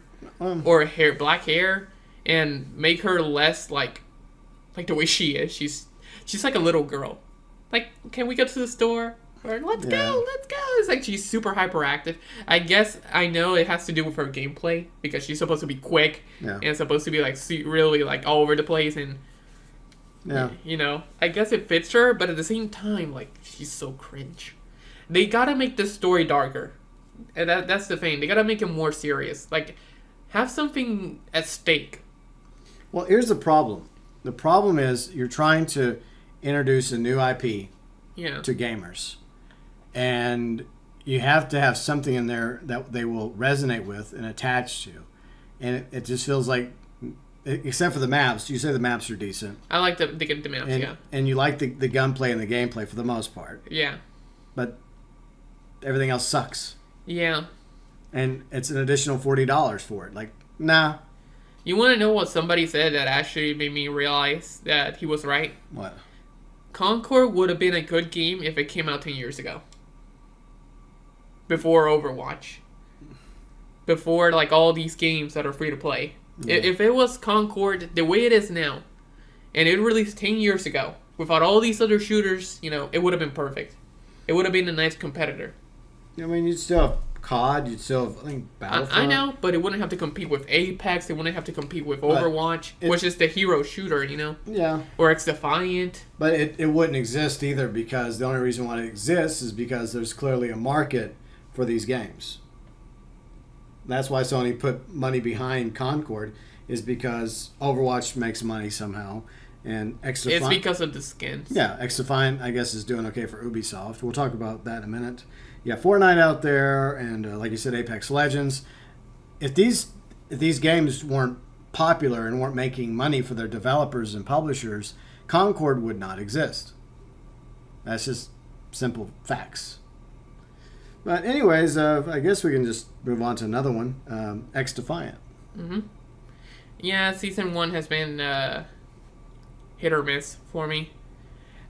black hair, and make her less like the way she is. She's like a little girl. Like, can we go to the store? Or let's go. It's like she's super hyperactive. I guess I know it has to do with her gameplay because she's supposed to be quick and supposed to be like really like all over the place, and you know, I guess it fits her, but at the same time, like, she's so cringe. They gotta make this story darker, and that's the thing. They gotta make it more serious. Like, have something at stake. Well, here's the problem. The problem is you're trying to introduce a new IP to gamers. And you have to have something in there that they will resonate with and attach to. And it just feels like, except for the maps, you say the maps are decent. I like the maps, And you like the gunplay and the gameplay for the most part. Yeah. But everything else sucks. Yeah. And it's an additional $40 for it. Like, nah. You want to know what somebody said that actually made me realize that he was right? What? Concord would have been a good game if it came out 10 years ago. Before Overwatch. Before, like, all these games that are free to play. Yeah. If it was Concord the way it is now, and it released 10 years ago, without all these other shooters, you know, it would have been perfect. It would have been a nice competitor. I mean, you'd still have COD, you'd still have, I think, Battlefront. I know, but it wouldn't have to compete with Apex, it wouldn't have to compete with Overwatch, which is the hero shooter, you know? Yeah. Or X-Defiant. But it wouldn't exist either, because the only reason why it exists is because there's clearly a market for these games. That's why Sony put money behind Concord, is because Overwatch makes money somehow, and It's because of the skins. Yeah, X-Defiant, I guess, is doing okay for Ubisoft. We'll talk about that in a minute. Yeah, Fortnite out there, and like you said, Apex Legends. If these games weren't popular and weren't making money for their developers and publishers, Concord would not exist. That's just simple facts. But anyways, I guess we can just move on to another one, X-Defiant. Mm-hmm. Yeah, Season 1 has been hit or miss for me.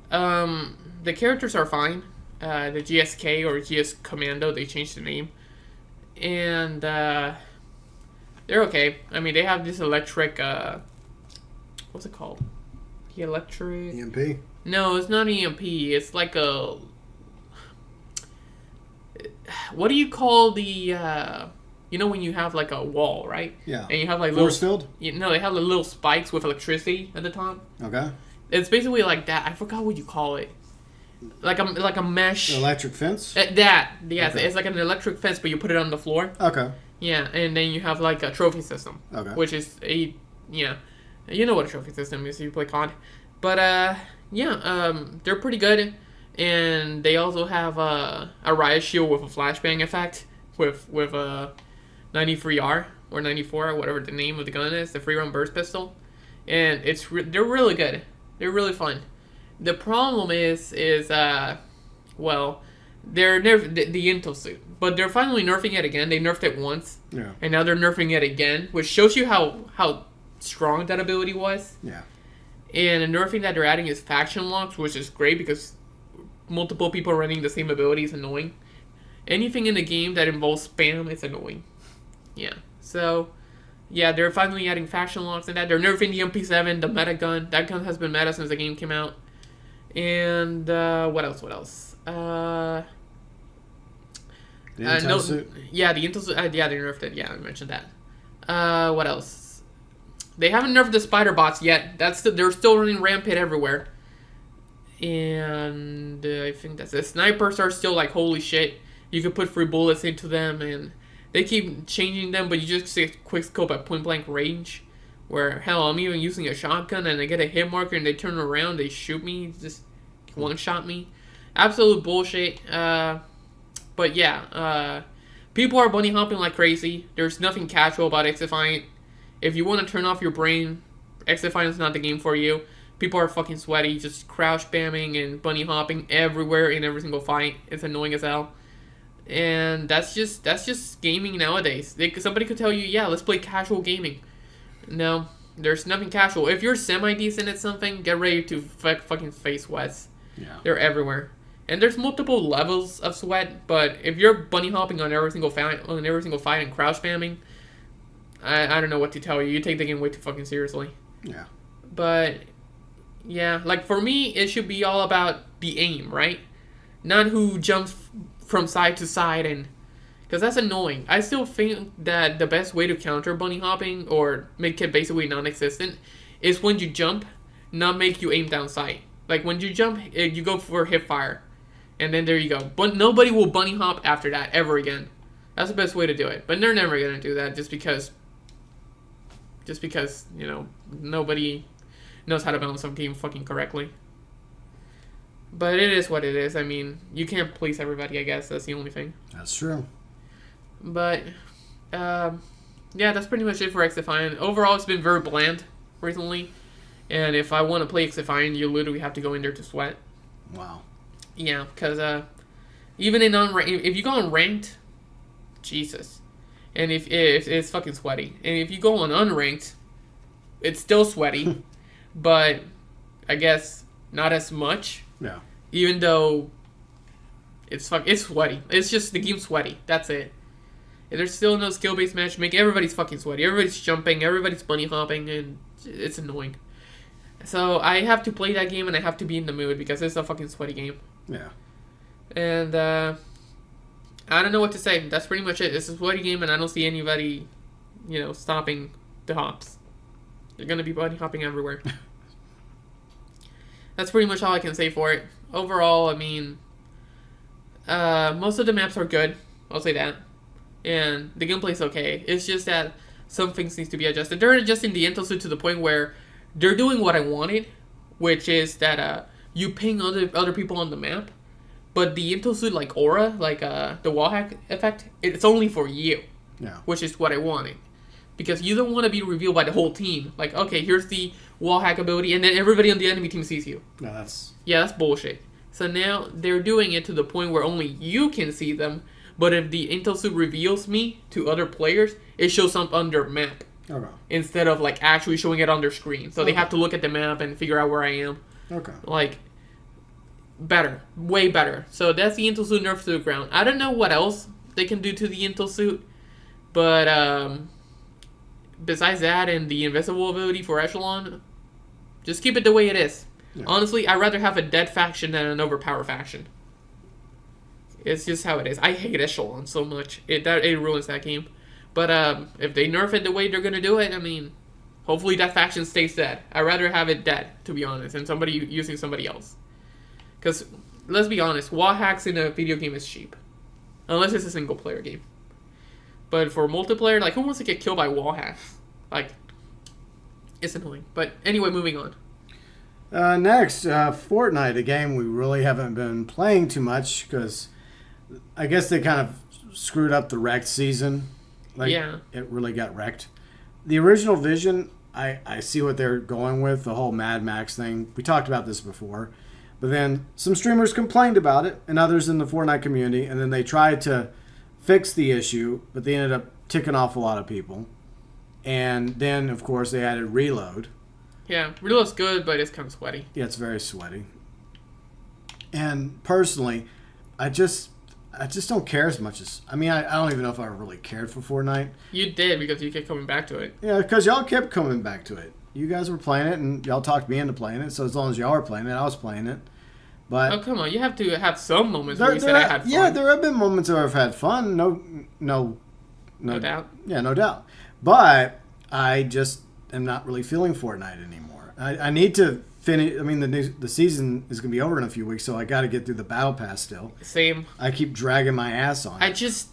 The characters are fine. The GSK or GS Commando, they changed the name. And they're okay. I mean, they have this electric... what's it called? The electric... EMP? No, it's not EMP. It's like a... What do you call the... you know when you have like a wall, right? Yeah. And you have like force field? No, they have like little spikes with electricity at the top. Okay. It's basically like that. I forgot what you call it. Like a mesh. An electric fence? Yes. Okay. It's like an electric fence, but you put it on the floor. Okay. Yeah, and then you have like a trophy system. Okay. Which is you know what a trophy system is if you play COD. But they're pretty good. And they also have a riot shield with a flashbang effect with a 93R or 94, whatever the name of the gun is, the free run burst pistol. And they're really good. They're really fun. The problem is they're the Intel suit, but they're finally nerfing it again. They nerfed it once, and now they're nerfing it again, which shows you how strong that ability was. Yeah. And the nerfing that they're adding is faction locks, which is great because multiple people running the same ability is annoying. Anything in the game that involves spam is annoying. Yeah. So, yeah, they're finally adding faction locks and that. They're nerfing the MP7, the meta gun. That gun has been meta since the game came out. And what else? The Intel suit? Yeah, the Intel suit. They nerfed it. Yeah, I mentioned that. What else? They haven't nerfed the spider bots yet. They're still running rampant everywhere. And I think that's it. Snipers are still like, holy shit. You can put free bullets into them, and they keep changing them, but you just see a quick scope at point blank range. Where, hell, I'm even using a shotgun and I get a hit marker and they turn around, they shoot me, just one-shot me. Absolute bullshit. But yeah, People are bunny hopping like crazy. There's nothing casual about Exifying. If you want to turn off your brain, Exifying is not the game for you. People are fucking sweaty, just crouch spamming and bunny hopping everywhere in every single fight. It's annoying as hell. And that's just gaming nowadays. Somebody could tell you, yeah, let's play casual gaming. No, there's nothing casual. If you're semi-decent at something, get ready to fucking face sweats. Yeah. They're everywhere. And there's multiple levels of sweat, but if you're bunny hopping on every single fight and crouch spamming, I don't know what to tell you. You take the game way too fucking seriously. Yeah. But yeah, like for me, it should be all about the aim, right? Not who jumps from side to side, and because that's annoying. I still think that the best way to counter bunny hopping or make it basically non-existent is when you jump, not make you aim down sight. Like when you jump, you go for hip fire. And then there you go. But nobody will bunny hop after that ever again. That's the best way to do it. But they're never going to do that just because, you know, nobody knows how to balance a game fucking correctly. But it is what it is. I mean, you can't please everybody, I guess. That's the only thing. That's true. But, yeah, that's pretty much it for Exifying. Overall, it's been very bland recently. And if I want to play Exifying, you literally have to go in there to sweat. Wow. Yeah, because even in if you go on ranked, Jesus, and if it's fucking sweaty, and if you go on unranked, it's still sweaty, but I guess not as much. Yeah. Even though it's sweaty. It's just the game's sweaty. That's it. And there's still no skill-based matchmaking. Everybody's fucking sweaty. Everybody's jumping. Everybody's bunny hopping, and it's annoying. So I have to play that game, and I have to be in the mood because it's a fucking sweaty game. Yeah. And I don't know what to say. That's pretty much it. It's a sweaty game, and I don't see anybody, stopping the hops. They're gonna be bunny hopping everywhere. That's pretty much all I can say for it. Overall, I mean, most of the maps are good. I'll say that. And the gameplay's okay. It's just that some things need to be adjusted. They're adjusting the intel suit to the point where they're doing what I wanted, which is that you ping other people on the map, but the intel suit, like aura, like the wall hack effect, it's only for you. Yeah. Which is what I wanted. Because you don't want to be revealed by the whole team. Like, okay, here's the wall hack ability, and then everybody on the enemy team sees you. No, that's bullshit. So now they're doing it to the point where only you can see them, but if the intel suit reveals me to other players, it shows up on their map. Okay. Instead of like actually showing it on their screen. So they have to look at the map and figure out where I am. Okay. Like, better. Way better. So that's the intel suit nerfed to the ground. I don't know what else they can do to the intel suit, but besides that and the invisible ability for Echelon, just keep it the way it is. Yeah. Honestly, I'd rather have a dead faction than an overpowered faction. It's just how it is. I hate Echelon so much. It ruins that game. But if they nerf it the way they're going to do it, I mean, hopefully that faction stays dead. I'd rather have it dead, to be honest, than somebody using somebody else. Because, let's be honest, wall hacks in a video game is cheap. Unless it's a single-player game. But for multiplayer, like, who wants to get killed by wall hacks? Like, it's annoying. But anyway, moving on. Next, Fortnite, a game we really haven't been playing too much, because I guess they kind of screwed up the wrecked season. Like, yeah. It really got wrecked. The original vision, I see what they're going with, the whole Mad Max thing. We talked about this before. But then some streamers complained about it, and others in the Fortnite community, and then they tried to fix the issue, but they ended up ticking off a lot of people. And then, of course, they added Reload. Yeah, Reload's good, but it's kind of sweaty. Yeah, it's very sweaty. And personally, I just don't care as much as... I mean, I don't even know if I really cared for Fortnite. You did, because you kept coming back to it. Yeah, because y'all kept coming back to it. You guys were playing it, and y'all talked me into playing it, so as long as y'all were playing it, I was playing it. But oh, come on. You have to have some moments where you said I had fun. Yeah, there have been moments where I've had fun. No doubt. Yeah, no doubt. But I just am not really feeling Fortnite anymore. I need to finish. I mean, the season is going to be over in a few weeks, so I got to get through the battle pass still. Same. I keep dragging my ass on. It's just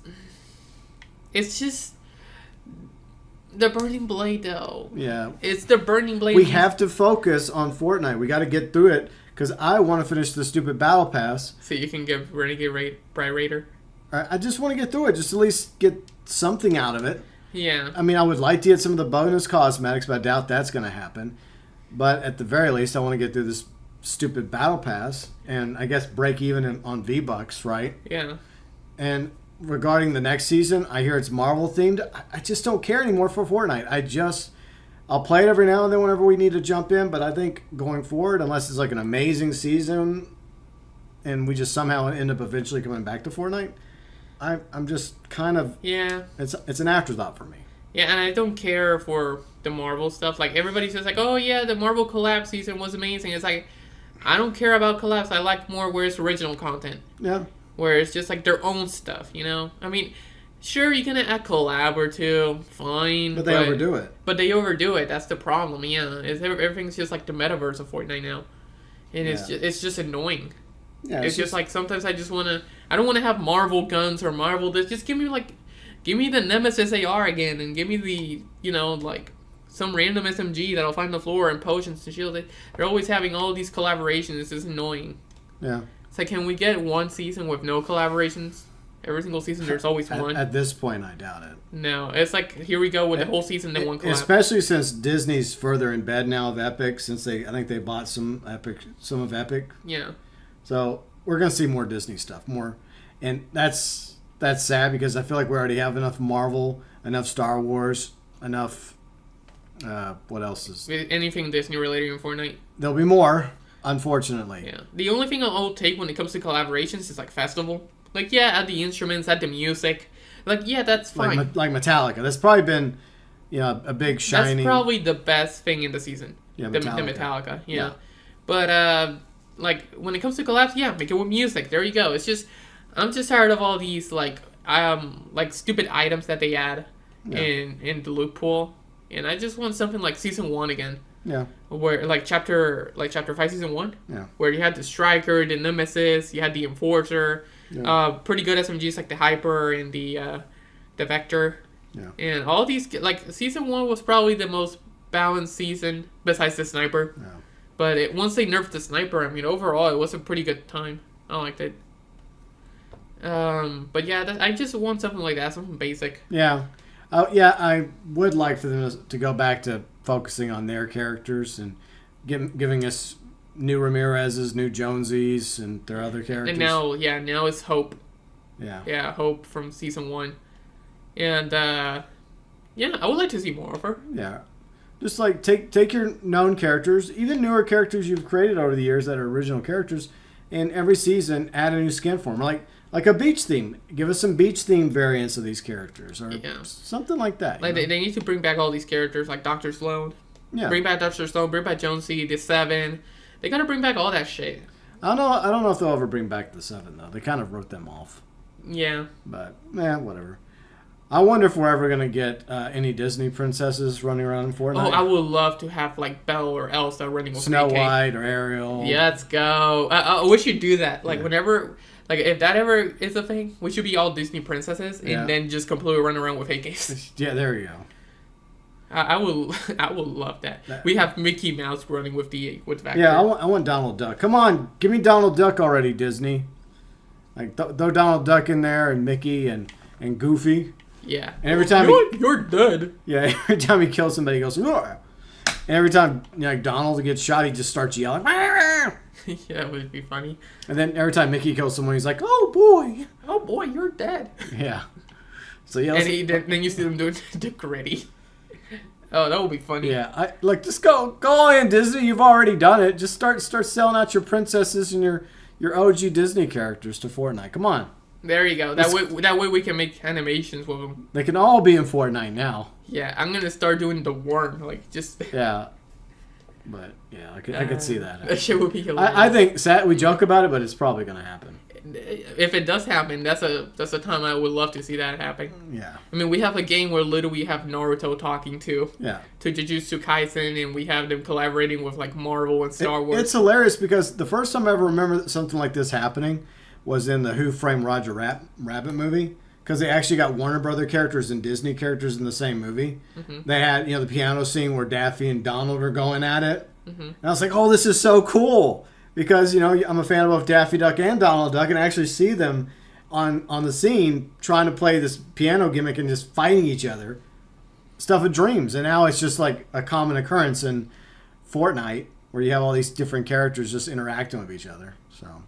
the Burning Blade, though. Yeah. It's the Burning Blade. We have to focus on Fortnite. We got to get through it because I want to finish the stupid battle pass. So you can give Renegade Bright Raider. I just want to get through it. Just at least get something out of it. Yeah. I mean, I would like to get some of the bonus cosmetics, but I doubt that's going to happen. But at the very least, I want to get through this stupid battle pass and I guess break even on V-Bucks, right? Yeah. And regarding the next season, I hear it's Marvel themed. I just don't care anymore for Fortnite. I'll play it every now and then whenever we need to jump in, but I think going forward, unless it's like an amazing season and we just somehow end up eventually coming back to Fortnite, I'm just kind of... Yeah. It's an afterthought for me. Yeah, and I don't care for the Marvel stuff. Like, everybody says, like, oh, yeah, the Marvel collab season was amazing. It's like, I don't care about collabs. I like more where it's original content. Yeah. Where it's just, like, their own stuff, you know? I mean, sure, you can add collab or two. Fine. But they overdo it. But they overdo it. That's the problem, yeah. Everything's just like the metaverse of Fortnite now. And it's just annoying. Yeah, it's just like sometimes I just want to... I don't want to have Marvel guns or Marvel this. Just give me the Nemesis AR again and give me the, you know, like some random SMG that I'll find on the floor and potions and shields. They're always having all these collaborations. It's just annoying. Yeah. It's like, can we get one season with no collaborations? Every single season there's always one. At this point, I doubt it. No. It's like, here we go with the whole season, then one collab. Especially since Disney's further in bed now of Epic, since I think they bought some of Epic. Yeah. So we're going to see more Disney stuff. More. And that's sad because I feel like we already have enough Marvel, enough Star Wars, enough... what else is... Anything Disney related in Fortnite. There'll be more, unfortunately. Yeah. The only thing I'll take when it comes to collaborations is like festival. Like, yeah, add the instruments, add the music. Like, yeah, that's fine. Like Metallica. That's probably been, you know, a big shining... That's probably the best thing in the season. Yeah, the Metallica. Yeah. But, like, when it comes to collabs, yeah, make it with music. There you go. It's just... I'm just tired of all these, like stupid items that they add in the loot pool. And I just want something like Season 1 again. Yeah. Where, like, Chapter 5, Season 1. Yeah. Where you had the Striker, the Nemesis, you had the Enforcer. Yeah. Pretty good SMGs like the Hyper and the Vector. Yeah. And all these, like, Season 1 was probably the most balanced season besides the Sniper. Yeah. But once they nerfed the Sniper, I mean, overall, it was a pretty good time. I liked it. But yeah, I just want something like that, something basic. Yeah. Yeah, I would like for them to go back to focusing on their characters and giving us new Ramirez's, new Jonesies, and their other characters. And now it's Hope. Yeah. Yeah, Hope from Season 1. And, I would like to see more of her. Yeah. Just, like, take your known characters, even newer characters you've created over the years that are original characters, and every season add a new skin for them. Like a beach theme. Give us some beach themed variants of these characters or something like that. Like they need to bring back all these characters like Dr. Sloan. Yeah. Bring back Dr. Sloan, bring back Jonesy, the Seven. They gotta bring back all that shit. I don't know if they'll ever bring back the Seven though. They kind of wrote them off. Yeah. But whatever. I wonder if we're ever gonna get any Disney princesses running around in Fortnite. Oh, I would love to have like Belle or Elsa running with Snow AK. White or Ariel. Yeah, let's go. I wish you'd do that. Like whenever. Like, if that ever is a thing, we should be all Disney princesses and then just completely run around with AKs. Yeah, there you go. I will love that. We have Mickey Mouse running with Vector. Yeah, I want Donald Duck. Come on, give me Donald Duck already, Disney. Like, throw Donald Duck in there and Mickey and Goofy. Yeah. And every time you're dead. Yeah, every time he kills somebody, he goes, "Roar." And every time Donald gets shot, he just starts yelling. Yeah, it would be funny. And then every time Mickey kills someone, he's like, "Oh boy, you're dead." Yeah. So yeah. And then you see them doing the gritty. Oh, that would be funny. Yeah, just go in, Disney. You've already done it. Just start selling out your princesses and your OG Disney characters to Fortnite. Come on. There you go. That way we can make animations with them. They can all be in Fortnite now. Yeah, I'm gonna start doing the worm, like just. Yeah. But yeah, I could see that. That shit would be hilarious. I think we joke about it, but it's probably gonna happen. If it does happen, that's a time I would love to see that happen. Yeah. I mean, we have a game where literally we have Naruto talking to Jujutsu Kaisen, and we have them collaborating with like Marvel and Star Wars. It's hilarious because the first time I ever remember something like this happening was in the Who Framed Roger Rabbit movie. Because they actually got Warner Brother characters and Disney characters in the same movie. Mm-hmm. They had, the piano scene where Daffy and Donald are going at it. Mm-hmm. And I was like, oh, this is so cool. Because, I'm a fan of both Daffy Duck and Donald Duck, and I actually see them on the scene trying to play this piano gimmick and just fighting each other. Stuff of dreams. And now it's just like a common occurrence in Fortnite where you have all these different characters just interacting with each other. So,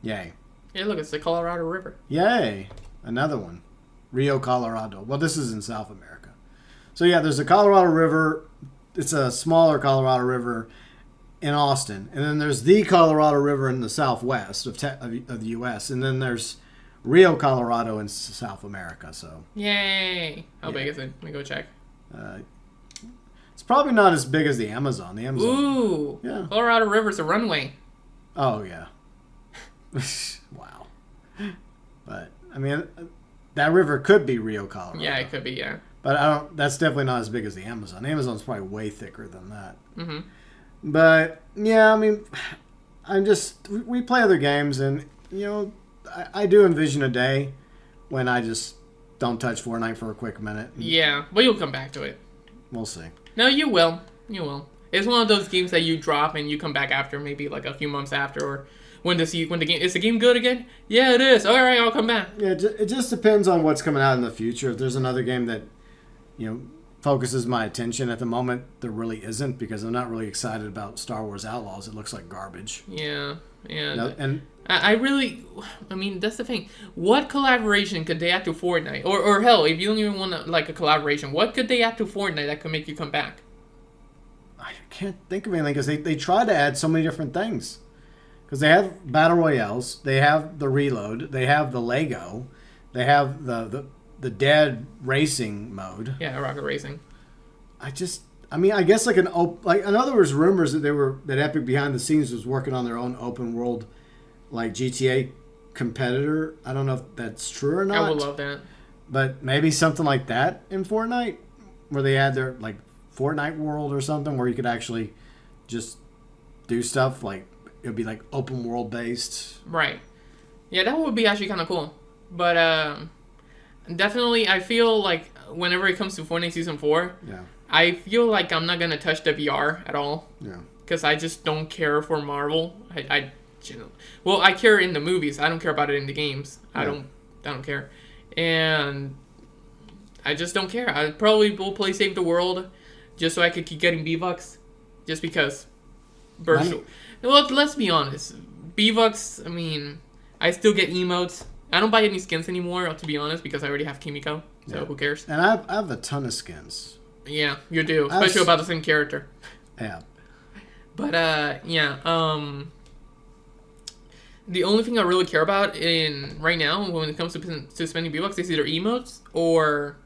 yay. Hey, look, it's the Colorado River. Yay. Another one. Rio, Colorado. Well, this is in South America. So, yeah, there's the Colorado River. It's a smaller Colorado River in Austin. And then there's the Colorado River in the southwest of the U.S. And then there's Rio, Colorado in South America. So, yay. How big is it? Let me go check. It's probably not as big as the Amazon. Ooh. Yeah. Colorado River's a runway. Oh, yeah. Wow. But, I mean, that river could be Rio, Colorado. Yeah, it could be, yeah. But that's definitely not as big as the Amazon. The Amazon's probably way thicker than that. Mm-hmm. But, yeah, I mean, we play other games, and, you know, I do envision a day when I just don't touch Fortnite for a quick minute. Yeah, but you'll come back to it. We'll see. No, you will. You will. It's one of those games that you drop and you come back after, maybe like a few months after, or when the game is the game good again? Yeah, it is. All right, I'll come back. Yeah, it just depends on what's coming out in the future. If there's another game that, you know, focuses my attention at the moment, there really isn't, because I'm not really excited about Star Wars Outlaws. It looks like garbage. Yeah, and You know, and I mean, that's the thing. What collaboration could they add to Fortnite? Or hell, if you don't even want like a collaboration, what could they add to Fortnite that could make you come back? I can't think of anything, because they try to add so many different things. Because they have Battle Royales, they have the Reload, they have the Lego, they have the Dead Racing mode. Yeah, Rocket Racing. I guess like in other words, rumors that Epic behind the scenes was working on their own open world, like GTA competitor. I don't know if that's true or not. I would love that. But maybe something like that in Fortnite, where they add their like Fortnite World or something, where you could actually just do stuff like it would be like open world based. Right. Yeah, that would be actually kind of cool. But definitely, I feel like whenever it comes to Fortnite Season 4, yeah, I feel like I'm not going to touch the VR at all. Yeah. Because I just don't care for Marvel. I care in the movies. I don't care about it in the games. Yeah. I don't care. And I just don't care. I probably will play Save the World just so I could keep getting V-Bucks. Just because. Well, let's be honest. V-Bucks, I mean, I still get emotes. I don't buy any skins anymore, to be honest, because I already have Kimiko. So who cares? And I have a ton of skins. Yeah, you do. Especially about the same character. Yeah. But, the only thing I really care about right now when it comes to spending V-Bucks is either emotes or,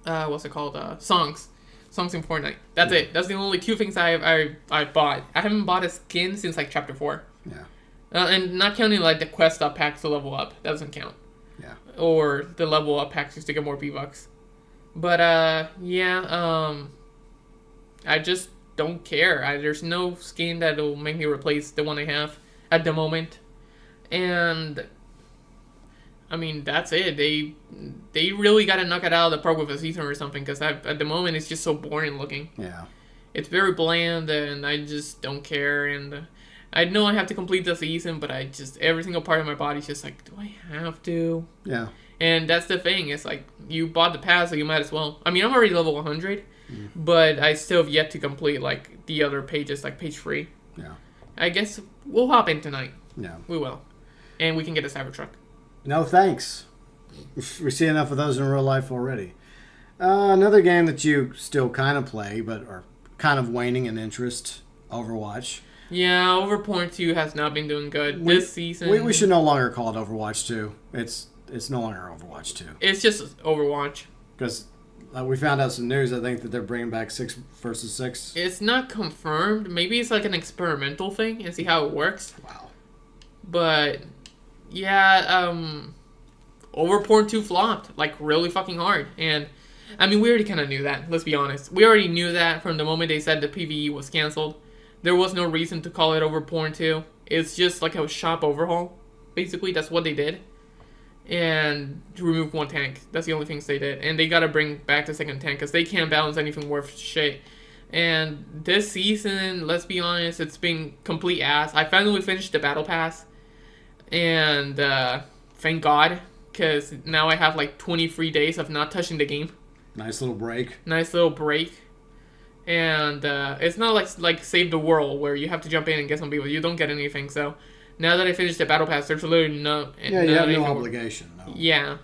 what's it called? Songs. Songs in Fortnite. That's it. That's the only two things I bought. I haven't bought a skin since, like, Chapter 4. Yeah. And not counting, like, the quest up packs to level up. That doesn't count. Yeah. Or the level up packs just to get more V-Bucks. But, I just don't care. There's no skin that'll make me replace the one I have at the moment. And I mean, that's it. They really got to knock it out of the park with a season or something, because at the moment it's just so boring looking. Yeah. It's very bland, and I just don't care. And I know I have to complete the season, but every single part of my body is just like, do I have to? Yeah. And that's the thing. It's like, you bought the pass, so you might as well. I mean, I'm already level 100, but I still have yet to complete, like, the other pages, like page 3. Yeah. I guess we'll hop in tonight. Yeah. We will. And we can get a Cybertruck. No thanks. We see enough of those in real life already. Another game that you still kind of play, but are kind of waning in interest, Overwatch. Yeah, Overwatch 2 has not been doing good this season. We should no longer call it Overwatch 2. It's no longer Overwatch 2. It's just Overwatch. Because we found out some news, I think, that they're bringing back 6 versus 6. It's not confirmed. Maybe it's like an experimental thing and see how it works. Wow. But, yeah, Overwatch 2 flopped, like, really fucking hard. And, I mean, we already kind of knew that, let's be honest. We already knew that from the moment they said the PvE was canceled. There was no reason to call it Overwatch 2. It's just like a shop overhaul. Basically, that's what they did. And to remove one tank. That's the only things they did. And they gotta bring back the second tank, because they can't balance anything worth shit. And this season, let's be honest, it's been complete ass. I finally finished the Battle Pass. And thank God, because now I have like 20 free days of not touching the game. Nice little break. Nice little break. And it's not like Save the World, where you have to jump in and get some people. You don't get anything, so now that I finished the Battle Pass, there's literally no... Yeah, you have no obligation. No. Yeah.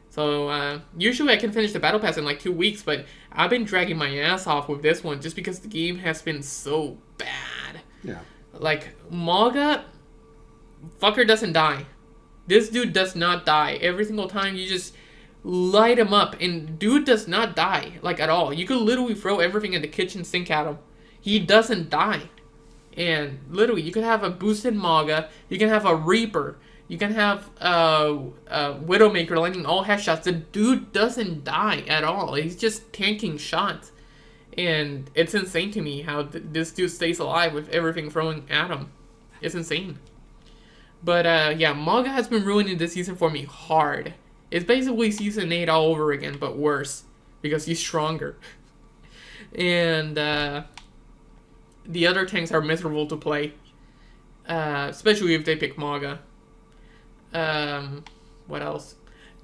So, usually I can finish the Battle Pass in like 2 weeks, but I've been dragging my ass off with this one just because the game has been so bad. Yeah. Like, Maga, fucker doesn't die. This dude does not die. Every single time you just light him up, and dude does not die, like, at all. You could literally throw everything in the kitchen sink at him. He doesn't die. And literally, you can have a boosted Maga, you can have a Reaper, you can have Widowmaker landing all headshots. The dude doesn't die at all. He's just tanking shots. And it's insane to me how this dude stays alive with everything thrown at him. It's insane. But yeah, Maga has been ruining this season for me hard. It's basically Season 8 all over again, but worse. Because he's stronger. And the other tanks are miserable to play. Especially if they pick Maga. What else?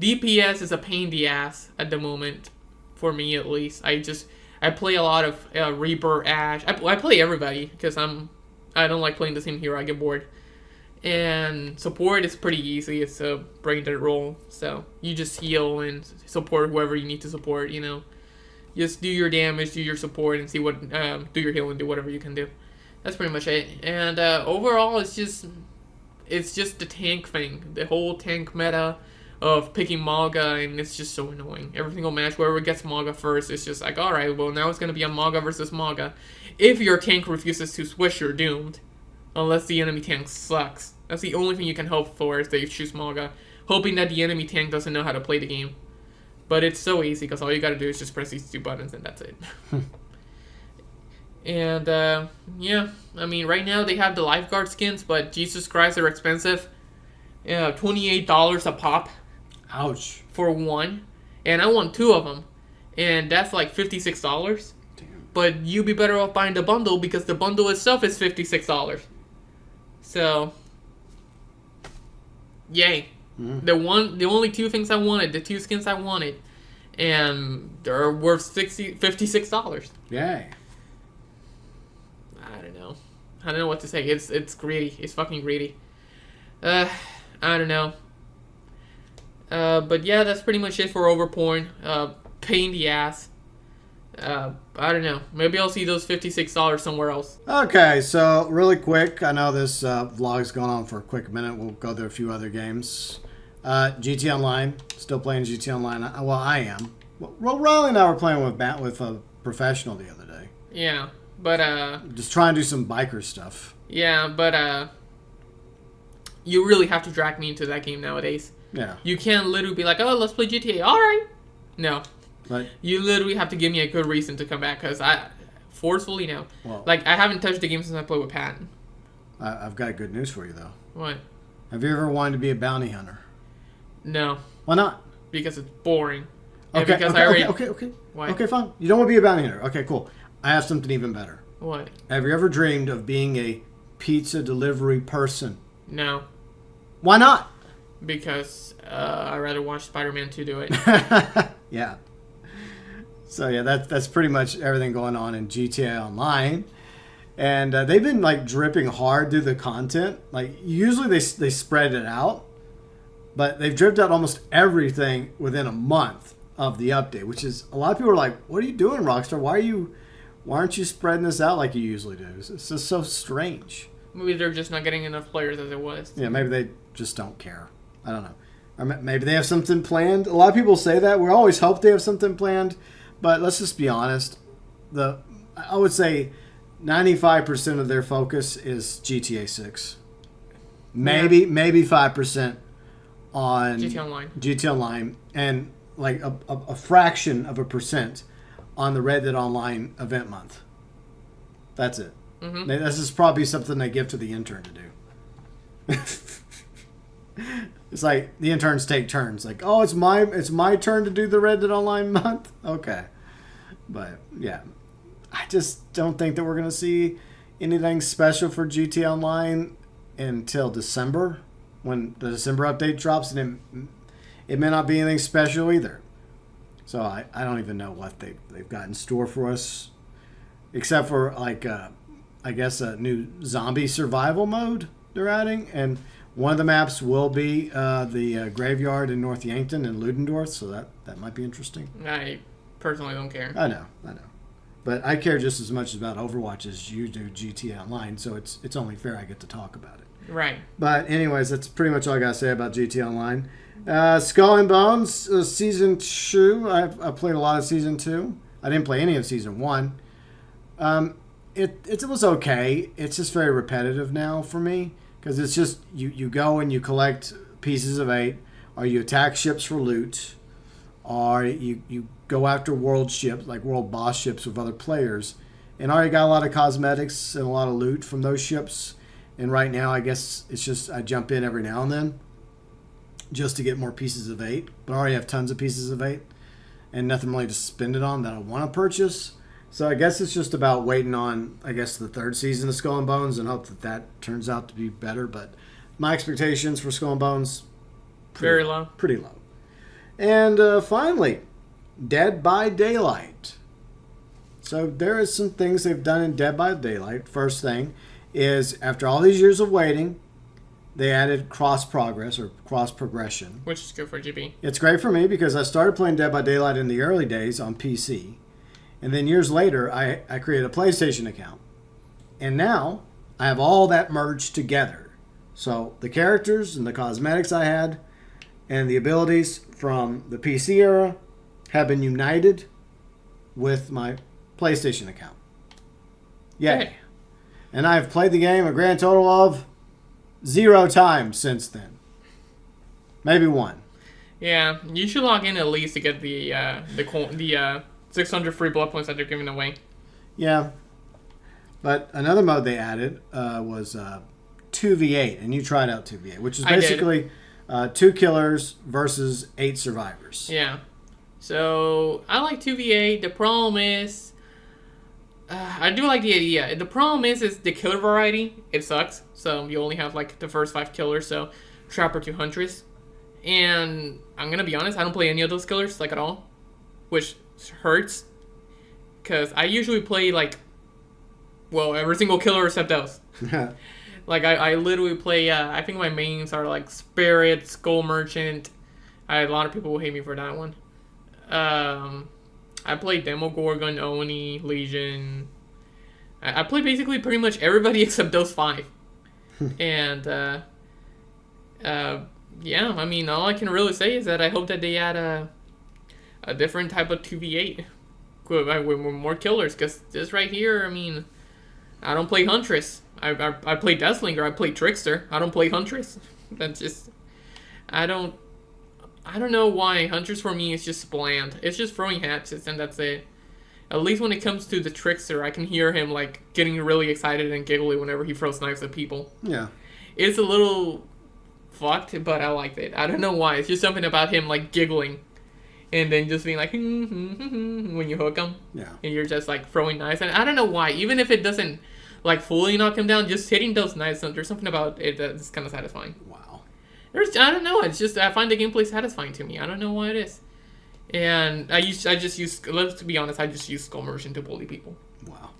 DPS is a pain in the ass at the moment. For me, at least. I play a lot of Reaper, Ashe. I play everybody, because I don't like playing the same hero. I get bored. And support is pretty easy. It's a brain dead role. So you just heal and support whoever you need to support, you know. Just do your damage, do your support, and see what do your heal and do whatever you can do. That's pretty much it. And overall, it's just the tank thing. The whole tank meta of picking Maga, and it's just so annoying. Every single match, whoever gets Maga first, it's just like, alright, well, now it's going to be a Maga versus Maga. If your tank refuses to switch, you're doomed. Unless the enemy tank sucks. That's the only thing you can hope for, is they choose Maga. Hoping that the enemy tank doesn't know how to play the game. But it's so easy, because all you gotta do is just press these 2 buttons, and that's it. And, yeah. I mean, right now they have the lifeguard skins, but Jesus Christ, they're expensive. Yeah, $28 a pop. Ouch. For one. And I want 2 of them. And that's like $56. Damn. But you'd be better off buying the bundle, because the bundle itself is $56. So, yay. The only 2 things I wanted, the 2 skins I wanted, and they're worth $56. Yay. I don't know what to say. It's greedy. It's fucking greedy. I don't know. But yeah, that's pretty much it for Overporn. Pain in the ass. I don't know. Maybe I'll see those $56 somewhere else. Okay, so really quick. I know this vlog's going on for a quick minute. We'll go through a few other games. GT Online. Still playing GT Online. Well, I am. Well, Riley and I were playing with a professional the other day. Yeah, but just trying to do some biker stuff. Yeah, but you really have to drag me into that game nowadays. Yeah. You can't literally be like, oh, let's play GTA. All right. No. Right. You literally have to give me a good reason to come back, because forcefully, no. Well, like, I haven't touched the game since I played with Pat. I've got good news for you, though. What? Have you ever wanted to be a bounty hunter? No. Why not? Because it's boring. Okay, because okay. Why? Okay, fine. You don't want to be a bounty hunter. Okay, cool. I have something even better. What? Have you ever dreamed of being a pizza delivery person? No. Why not? Because I'd rather watch Spider-Man 2 do it. Yeah. So yeah, that's pretty much everything going on in GTA Online, and they've been like dripping hard through the content. Like usually they spread it out, but they've dripped out almost everything within a month of the update, which is a lot of people are like, "What are you doing, Rockstar? Why aren't you spreading this out like you usually do?" It's just so strange. Maybe they're just not getting enough players as it was. Yeah, maybe they just don't care. I don't know. Or maybe they have something planned. A lot of people say that. We always hope they have something planned. But let's just be honest. I would say 95% of their focus is GTA 6. Maybe 5% on GTA Online, and like a fraction of a percent on the Red Dead Online event month. That's it. Mm-hmm. This is probably something they give to the intern to do. It's like the interns take turns. Like, oh, it's my turn to do the Red Dead Online month. Okay, but yeah, I just don't think that we're gonna see anything special for GTA Online until December, when the December update drops, and it may not be anything special either. So I don't even know what they've got in store for us, except for like I guess a new zombie survival mode they're adding, and one of the maps will be the graveyard in North Yankton and Ludendorff, so that might be interesting. I personally don't care. I know. But I care just as much about Overwatch as you do GTA Online, so it's only fair I get to talk about it. Right. But anyways, that's pretty much all I got to say about GTA Online. Skull and Bones, Season 2. I played a lot of Season 2. I didn't play any of Season 1. It was okay. It's just very repetitive now for me, because it's just you go and you collect pieces of 8, or you attack ships for loot, or you go after world ships, like world boss ships with other players. And I already got a lot of cosmetics and a lot of loot from those ships. And right now, I guess it's just I jump in every now and then just to get more pieces of 8. But I already have tons of pieces of 8 and nothing really to spend it on that I want to purchase. So I guess it's just about waiting on, I guess, the 3rd season of Skull and Bones and hope that turns out to be better. But my expectations for Skull and Bones, very low. Pretty low. And finally, Dead by Daylight. So there is some things they've done in Dead by Daylight. First thing is, after all these years of waiting, they added cross progress or cross progression. Which is good for GB. It's great for me because I started playing Dead by Daylight in the early days on PC. And then years later, I created a PlayStation account. And now I have all that merged together. So the characters and the cosmetics I had and the abilities from the PC era have been united with my PlayStation account. Yay. Hey. And I have played the game a grand total of 0 times since then. Maybe 1. Yeah, you should log in at least to get the 600 free blood points that they're giving away. Yeah. But another mode they added was 2v8, and you tried out 2v8, which is basically 2 killers versus 8 survivors. Yeah. So, I like 2v8. The problem is, I do like the idea. The problem is the killer variety. It sucks. So, you only have, like, the first 5 killers, so Trapper to Huntress. And I'm going to be honest, I don't play any of those killers, like, at all. Which hurts. Because I usually play, like, well, every single killer except those. Like, I literally play, I think my mains are, like, Spirit, Skull Merchant. A lot of people will hate me for that one. I play Demogorgon, Oni, Legion. I play basically pretty much everybody except those 5. And, yeah, I mean, all I can really say is that I hope that they add a different type of 2v8 with more killers. Because this right here, I mean, I don't play Huntress. I play Deathslinger. I play Trickster. I don't play Huntress. That's just... I don't know why. Huntress for me is just bland. It's just throwing hatchets and that's it. At least when it comes to the Trickster, I can hear him like getting really excited and giggly whenever he throws knives at people. Yeah. It's a little fucked, but I liked it. I don't know why. It's just something about him like giggling. And then just being like, when you hook him. Yeah. And you're just like throwing knives. And I don't know why. Even if it doesn't like fully knock him down, just hitting those knives, there's something about it that's kind of satisfying. Wow. I don't know. It's just I find the gameplay satisfying to me. I don't know why it is. And let's be honest, I just use Skull Merchant to bully people. Wow.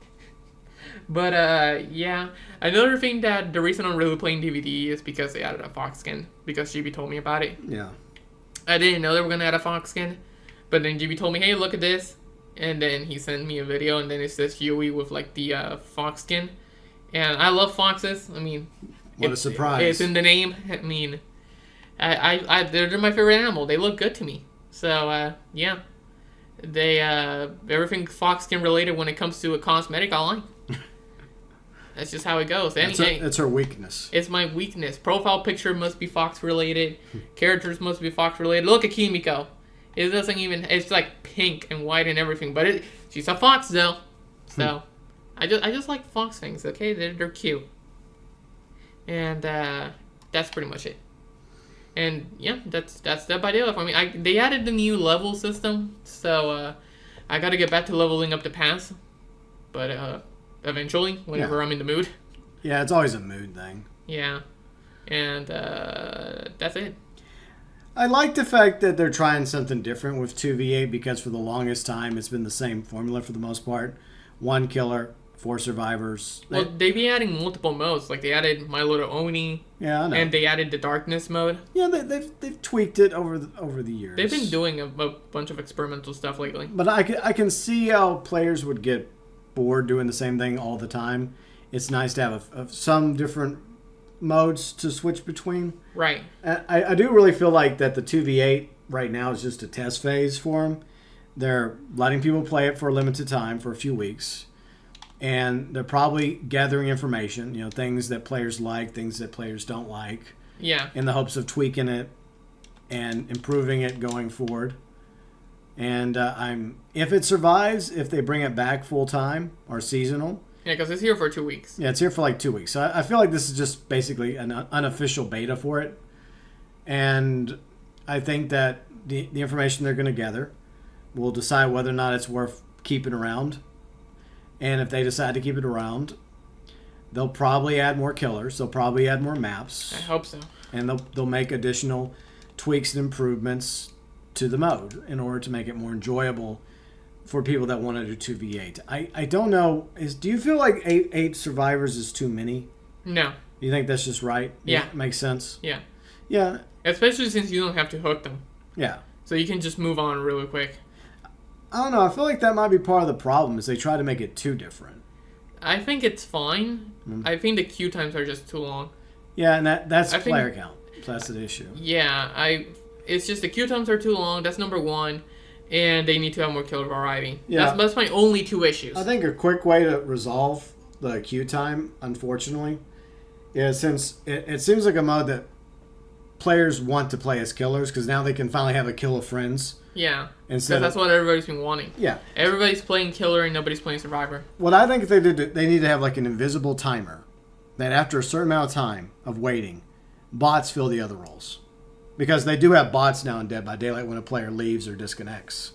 But yeah, another thing that the reason I'm really playing DVD is because they added a Fox skin. Because GB told me about it. Yeah. I didn't know they were gonna add a Fox skin, but then GB told me, "Hey, look at this," and then he sent me a video, and then it says Huey with like the Fox skin, and I love foxes. I mean, what a surprise! It's in the name. I mean, they're my favorite animal. They look good to me. So yeah, they everything fox skin related when it comes to a cosmetic, I like. That's just how it goes. It's her weakness. It's my weakness. Profile picture must be Fox related. Characters must be Fox related. Look at Kimiko. It doesn't even. It's like pink and white and everything, but she's a fox though. So I just like fox things. Okay, they're cute. And that's pretty much it. And yeah, that's Dead by Daylight. I mean, they added the new level system, so I got to get back to leveling up the pass. But eventually, whenever I'm in the mood. Yeah, it's always a mood thing. Yeah. And that's it. I like the fact that they're trying something different with 2v8 because for the longest time it's been the same formula for the most part. 1 killer, 4 survivors. Well, they be adding multiple modes. Like they added My Little Oni. Yeah, I know. And they added the Darkness mode. Yeah, they've tweaked it over the years. They've been doing a bunch of experimental stuff lately. But I can see how players would get bored doing the same thing all the time. It's nice to have some different modes to switch between. Right. I do really feel like that the 2v8 right now is just a test phase for them. They're letting people play it for a limited time, for a few weeks. And they're probably gathering information, things that players like, things that players don't like. Yeah. In the hopes of tweaking it and improving it going forward. And if it survives, if they bring it back full time or seasonal. Yeah, because it's here for 2 weeks. Yeah, it's here for like 2 weeks. So I feel like this is just basically an unofficial beta for it. And I think that the information they're going to gather will decide whether or not it's worth keeping around. And if they decide to keep it around, they'll probably add more killers. They'll probably add more maps. I hope so. And they'll make additional tweaks and improvements to the mode in order to make it more enjoyable for people that want to do 2v8. I don't know. Do you feel like eight survivors is too many? No. You think that's just right? Yeah. Makes sense? Yeah. Yeah. Especially since you don't have to hook them. Yeah. So you can just move on really quick. I don't know. I feel like that might be part of the problem is they try to make it too different. I think it's fine. I think the queue times are just too long. Yeah, and that's player count. So that's the issue. Yeah, it's just the queue times are too long. That's number one. And they need to have more killer variety. Yeah. That's my only 2 issues. I think a quick way to resolve the queue time, unfortunately, is since it seems like a mode that players want to play as killers because now they can finally have a kill of friends. Yeah, because that's what everybody's been wanting. Yeah. Everybody's playing killer and nobody's playing survivor. What I think if they did, they need to have like an invisible timer that after a certain amount of time of waiting, bots fill the other roles. Because they do have bots now in Dead by Daylight when a player leaves or disconnects.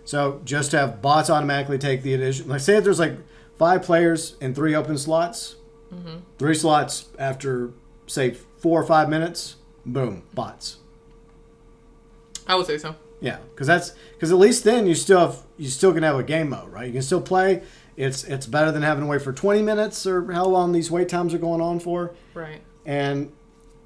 So just to have bots automatically take the addition. Like say if there's like 5 players and 3 open slots, 3 slots after say 4 or 5 minutes, boom, bots. I would say so. Yeah, because at least then you still can have a game mode, right? You can still play. It's better than having to wait for 20 minutes or how long these wait times are going on for. Right. And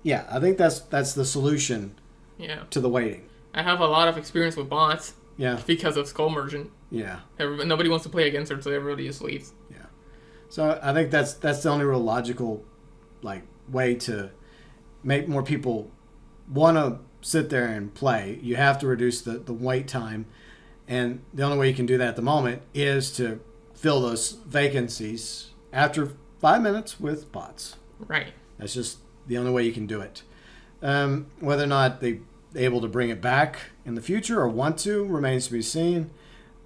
yeah, I think that's the solution. Yeah. To the waiting. I have a lot of experience with bots. Yeah. Because of Skull Merchant. Yeah. Nobody wants to play against her, so everybody just leaves. Yeah. So I think that's the only real logical way to make more people want to sit there and play. You have to reduce the wait time, and the only way you can do that at the moment is to fill those vacancies after 5 minutes with bots. Right. That's just the only way you can do it. Whether or not they're able to bring it back in the future or want to remains to be seen.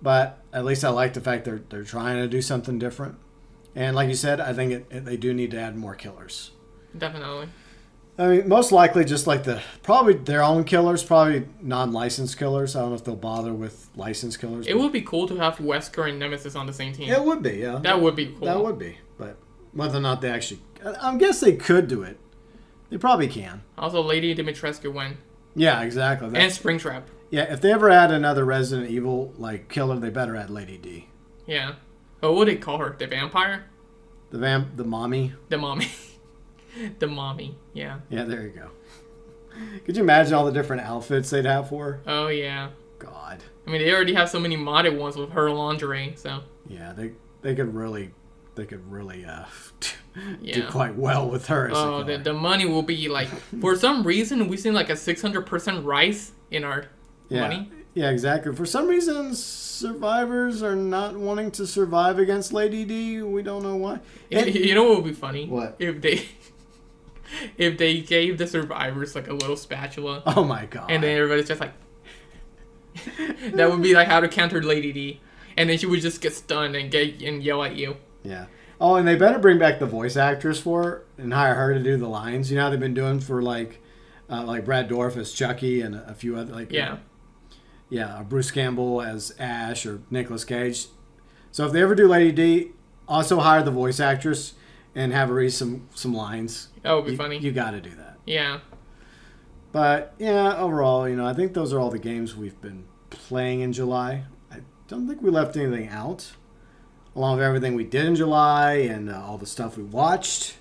But at least I like the fact they're trying to do something different. And like you said, I think they do need to add more killers. Definitely. I mean, most likely just like probably their own killers, probably non-licensed killers. I don't know if they'll bother with licensed killers. It would be cool to have Wesker and Nemesis on the same team. It would be, yeah. That would be cool. That would be. But whether or not they actually... I guess they could do it. They probably can. Also, Lady Dimitrescu win. Yeah, exactly. And Springtrap. Yeah, if they ever add another Resident Evil killer, they better add Lady D. Yeah. Oh, what would they call her? The vampire? The mommy. The mommy. The mommy. Yeah. Yeah, there you go. Could you imagine all the different outfits they'd have for her? Oh yeah. God. I mean, they already have so many modded ones with her lingerie, so. Yeah, they could really do quite well with her. Oh, the money will be like, for some reason, we've seen like a 600% rise in our money. Yeah, exactly. For some reason, survivors are not wanting to survive against Lady D. We don't know why. You know what would be funny? What? If they gave the survivors like a little spatula. Oh my god. And then everybody's just like, that would be like how to counter Lady D. And then she would just get stunned and yell at you. Yeah. Oh, and they better bring back the voice actress for her and hire her to do the lines. You know how they've been doing for like Brad Dourif as Chucky and a few other Bruce Campbell as Ash or Nicolas Cage. So if they ever do Lady D, also hire the voice actress and have her read some lines. That would be funny. You got to do that. Yeah. But yeah, overall, I think those are all the games we've been playing in July. I don't think we left anything out, along with everything we did in July and all the stuff we watched.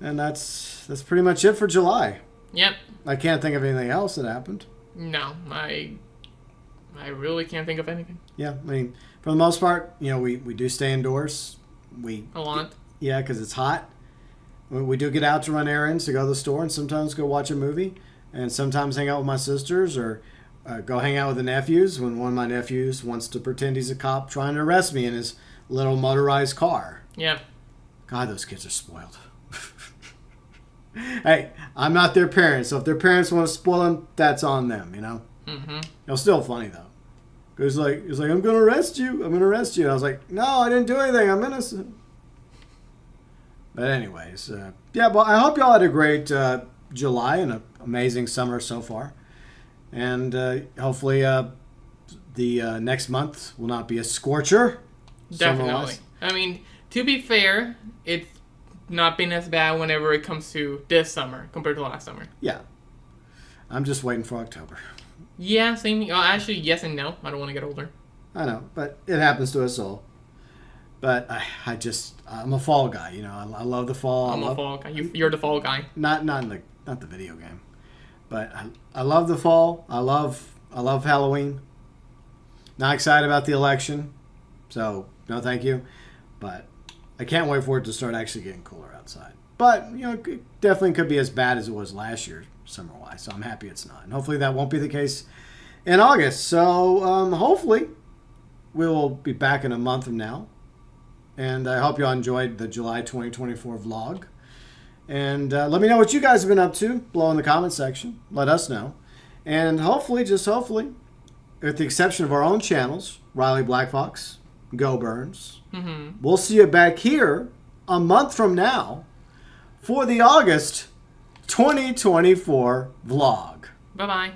And that's pretty much it for July. Yep. I can't think of anything else that happened. No, I really can't think of anything. Yeah, I mean, for the most part, we do stay indoors. A lot. Yeah, because it's hot. We do get out to run errands, to go to the store, and sometimes go watch a movie, and sometimes hang out with my sisters, or go hang out with the nephews when one of my nephews wants to pretend he's a cop trying to arrest me in his little motorized car. Yeah. God, those kids are spoiled. Hey, I'm not their parents, so if their parents want to spoil them, that's on them, Mm-hmm. It was still funny, though. He's like, I'm going to arrest you. I'm going to arrest you. And I was like, no, I didn't do anything. I'm innocent. But anyways, yeah, well, I hope y'all had a great July and an amazing summer so far. And hopefully the next month will not be a scorcher. Definitely. I mean, to be fair, it's not been as bad whenever it comes to this summer compared to last summer. Yeah. I'm just waiting for October. Yeah, same. Actually, yes and no. I don't want to get older. I know, but it happens to us all. But I'm a fall guy. I love the fall. I'm a fall guy. You're the fall guy. Not the video game, but I love the fall. I love Halloween. Not excited about the election, so no thank you. But I can't wait for it to start actually getting cooler outside. But it definitely could be as bad as it was last year summer-wise. So I'm happy it's not, and hopefully that won't be the case in August. So hopefully we will be back in a month from now. And I hope you all enjoyed the July 2024 vlog. And let me know what you guys have been up to below in the comment section. Let us know. And hopefully, just hopefully, with the exception of our own channels, Riley Black Fox, Go Burns, we'll see you back here a month from now for the August 2024 vlog. Bye-bye.